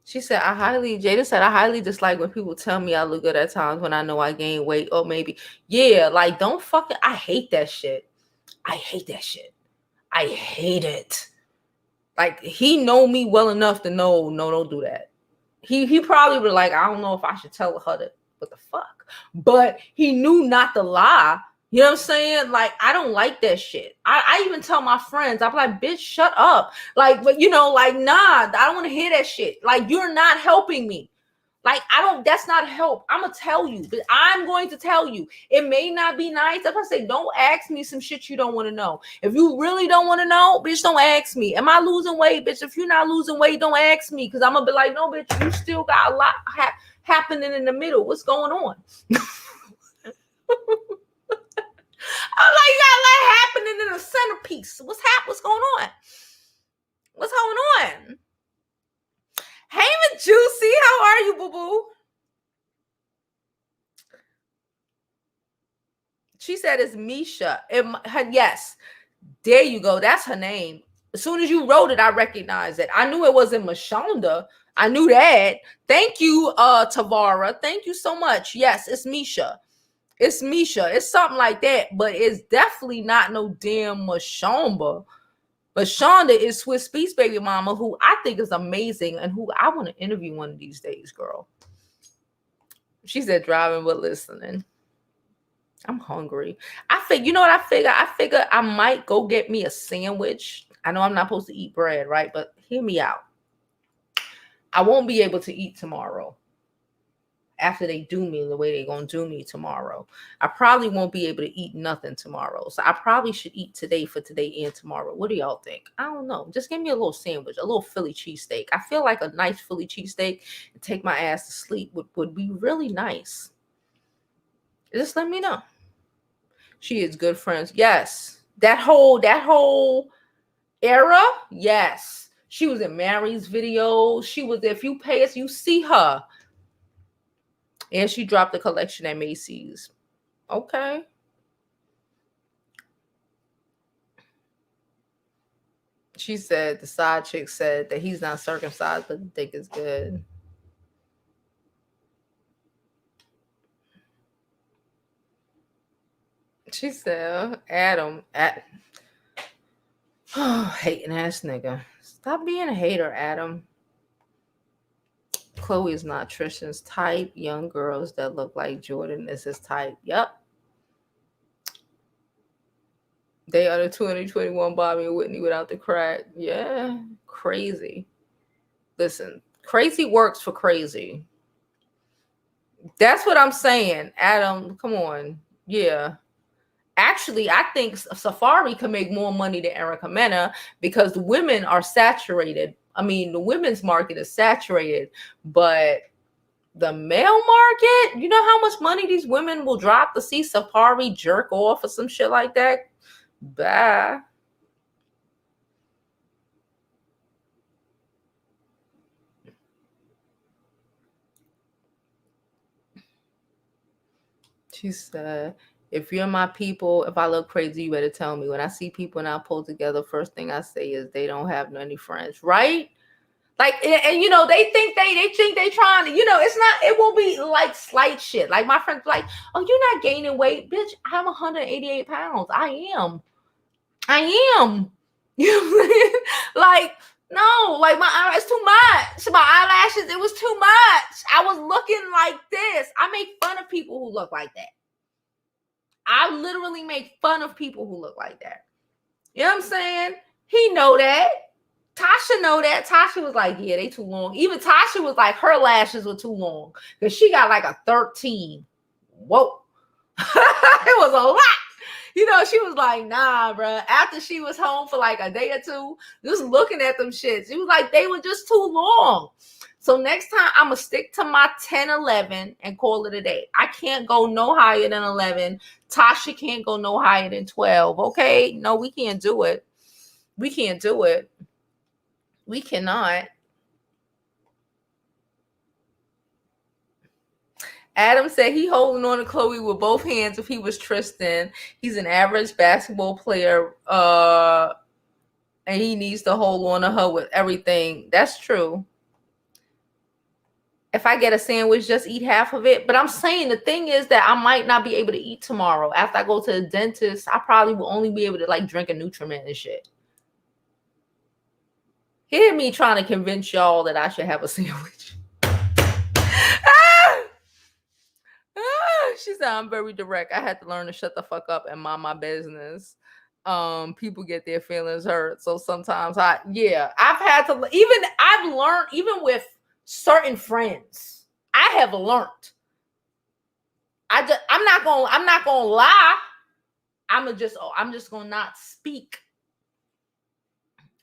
She said, Jada said, I highly dislike when people tell me I look good at times when I know I gain weight. Or maybe, yeah, like don't fucking, I hate that shit. I hate that shit. I hate it. Like he know me well enough to know, no, don't do that. He probably would like, I don't know if I should tell her that, what the fuck. But he knew not to lie. You know what I'm saying? Like, I don't like that shit. I even tell my friends, I'm like, bitch, shut up. Like, but you know, like, nah, I don't want to hear that shit. Like, you're not helping me. Like, that's not help. I'm going to tell you, but I'm going to tell you. It may not be nice. If I say, don't ask me some shit you don't want to know. If you really don't want to know, bitch, don't ask me. Am I losing weight, bitch? If you're not losing weight, don't ask me. Because I'm going to be like, no, bitch, you still got a lot happening in the middle. What's going on? I'm like, you got a lot happening in the centerpiece. What's going on? What's going on? Hey, Juicy, how are you, boo-boo? She said it's Misha. Yes, there you go. That's her name. As soon as you wrote it, I recognized it. I knew it wasn't Mashonda. I knew that. Thank you, Tavara. Thank you so much. Yes, it's Misha. It's Misha. It's something like that, but it's definitely not no damn Mashonda. But Shonda is Swiss Beats baby mama, who I think is amazing and who I want to interview one of these days, girl. She said driving but listening. I'm hungry. You know what I figure? I figure I might go get me a sandwich. I know I'm not supposed to eat bread, right? But hear me out. I won't be able to eat tomorrow. After they do me the way they're going to do me tomorrow. I probably won't be able to eat nothing tomorrow. So I probably should eat today for today and tomorrow. What do y'all think? I don't know. Just give me a little sandwich, a little Philly cheesesteak. I feel like a nice Philly cheesesteak and take my ass to sleep would be really nice. Just let me know. She is good friends. Yes. That whole era. Yes. She was in Mary's videos. She was, if you pay us, you see her. And she dropped the collection at Macy's. Okay. She said, the side chick said that he's not circumcised, but the dick is good. She said, Adam, hating ass nigga. Stop being a hater, Adam. Chloe is not Tristan's type. Young girls that look like Jordan is his type. Yep. They are the 2021 Bobby and Whitney without the crack. Yeah. Crazy. Listen, crazy works for crazy. That's what I'm saying. Adam, come on. Yeah. Actually, I think Safaree can make more money than Erica Mena because the women are saturated. I mean, the women's market is saturated, but the male market, you know how much money these women will drop to see Safaree jerk off or some shit like that? Bye. She said, if you're my people, if I look crazy, you better tell me. When I see people and I pull together, first thing I say is they don't have any friends, right? Like, and you know, they think they trying to, you know, it won't be like slight shit. Like my friends like, oh, you're not gaining weight, bitch. I'm 188 pounds. I am. You know what I'm saying? Like, no, like my eyes too much. My eyelashes, it was too much. I was looking like this. I make fun of people who look like that. I literally make fun of people who look like that. You know what I'm saying? He know that. Tasha know that. Tasha was like, yeah, they too long. Even Tasha was like, her lashes were too long because she got like a 13. whoa. It was a lot. You know, she was like, nah, bro. After she was home for like a day or two, just looking at them shits, it was like they were just too long. So next time, I'm going to stick to my 10, 11 and call it a day. I can't go no higher than 11. Tasha can't go no higher than 12, okay? No, we can't do it. We can't do it. We cannot. Adam said he holding on to Chloe with both hands if he was Tristan. He's an average basketball player, and he needs to hold on to her with everything. That's true. If I get a sandwich, just eat half of it. But I'm saying the thing is that I might not be able to eat tomorrow. After I go to the dentist, I probably will only be able to like drink a Nutriment and shit. Hear me trying to convince y'all that I should have a sandwich. She said, I'm very direct. I had to learn to shut the fuck up and mind my business. People get their feelings hurt. So sometimes I've had to, I've learned, even with certain friends, I have learned. I'm not gonna lie. I'm just gonna not speak.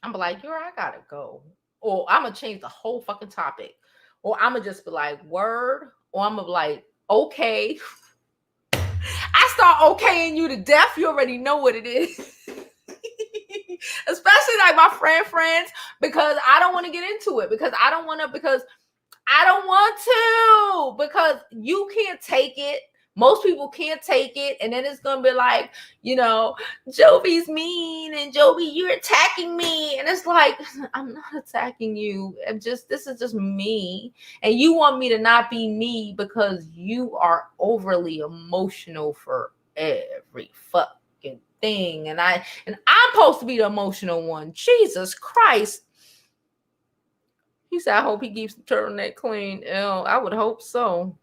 I'm like, girl, I gotta go. Or I'm gonna change the whole fucking topic. Or I'm gonna just be like, word. Or I'm gonna be like, okay. I start okaying you to death. You already know what it is. Especially like my friends, because I don't want to get into it. Because I don't want to, because you can't take it. Most people can't take it. And then it's going to be like, you know, Jovi's mean and Jovi, you're attacking me. And it's like, I'm not attacking you. This is just me. And you want me to not be me because you are overly emotional for every fucking thing. And I'm supposed to be the emotional one. Jesus Christ. He said, I hope he keeps the turtleneck clean. Ew, I would hope so.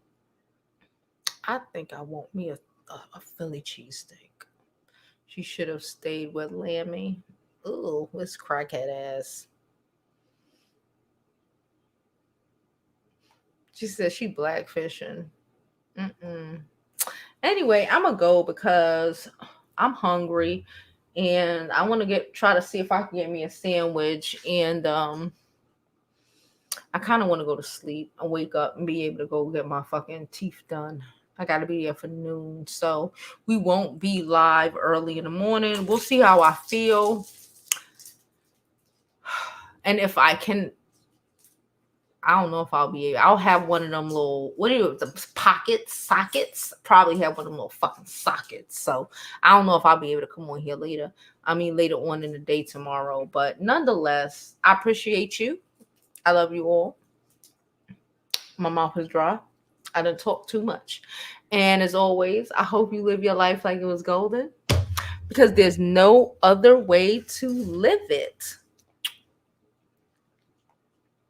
I think I want me a Philly cheesesteak. She should have stayed with Lammy. Ooh, this crackhead ass. She said she blackfishing. Anyway, I'm going to go because I'm hungry. And I want to try to see if I can get me a sandwich. And I kind of want to go to sleep and wake up and be able to go get my fucking teeth done. I got to be there for noon. So we won't be live early in the morning. We'll see how I feel. And if I can, I don't know if I'll be able. I'll have one of them little, the sockets? Probably have one of them little fucking sockets. So I don't know if I'll be able to come on here later. Later on in the day tomorrow. But nonetheless, I appreciate you. I love you all. My mouth is dry. I done talk too much. And as always, I hope you live your life like it was golden, because there's no other way to live it.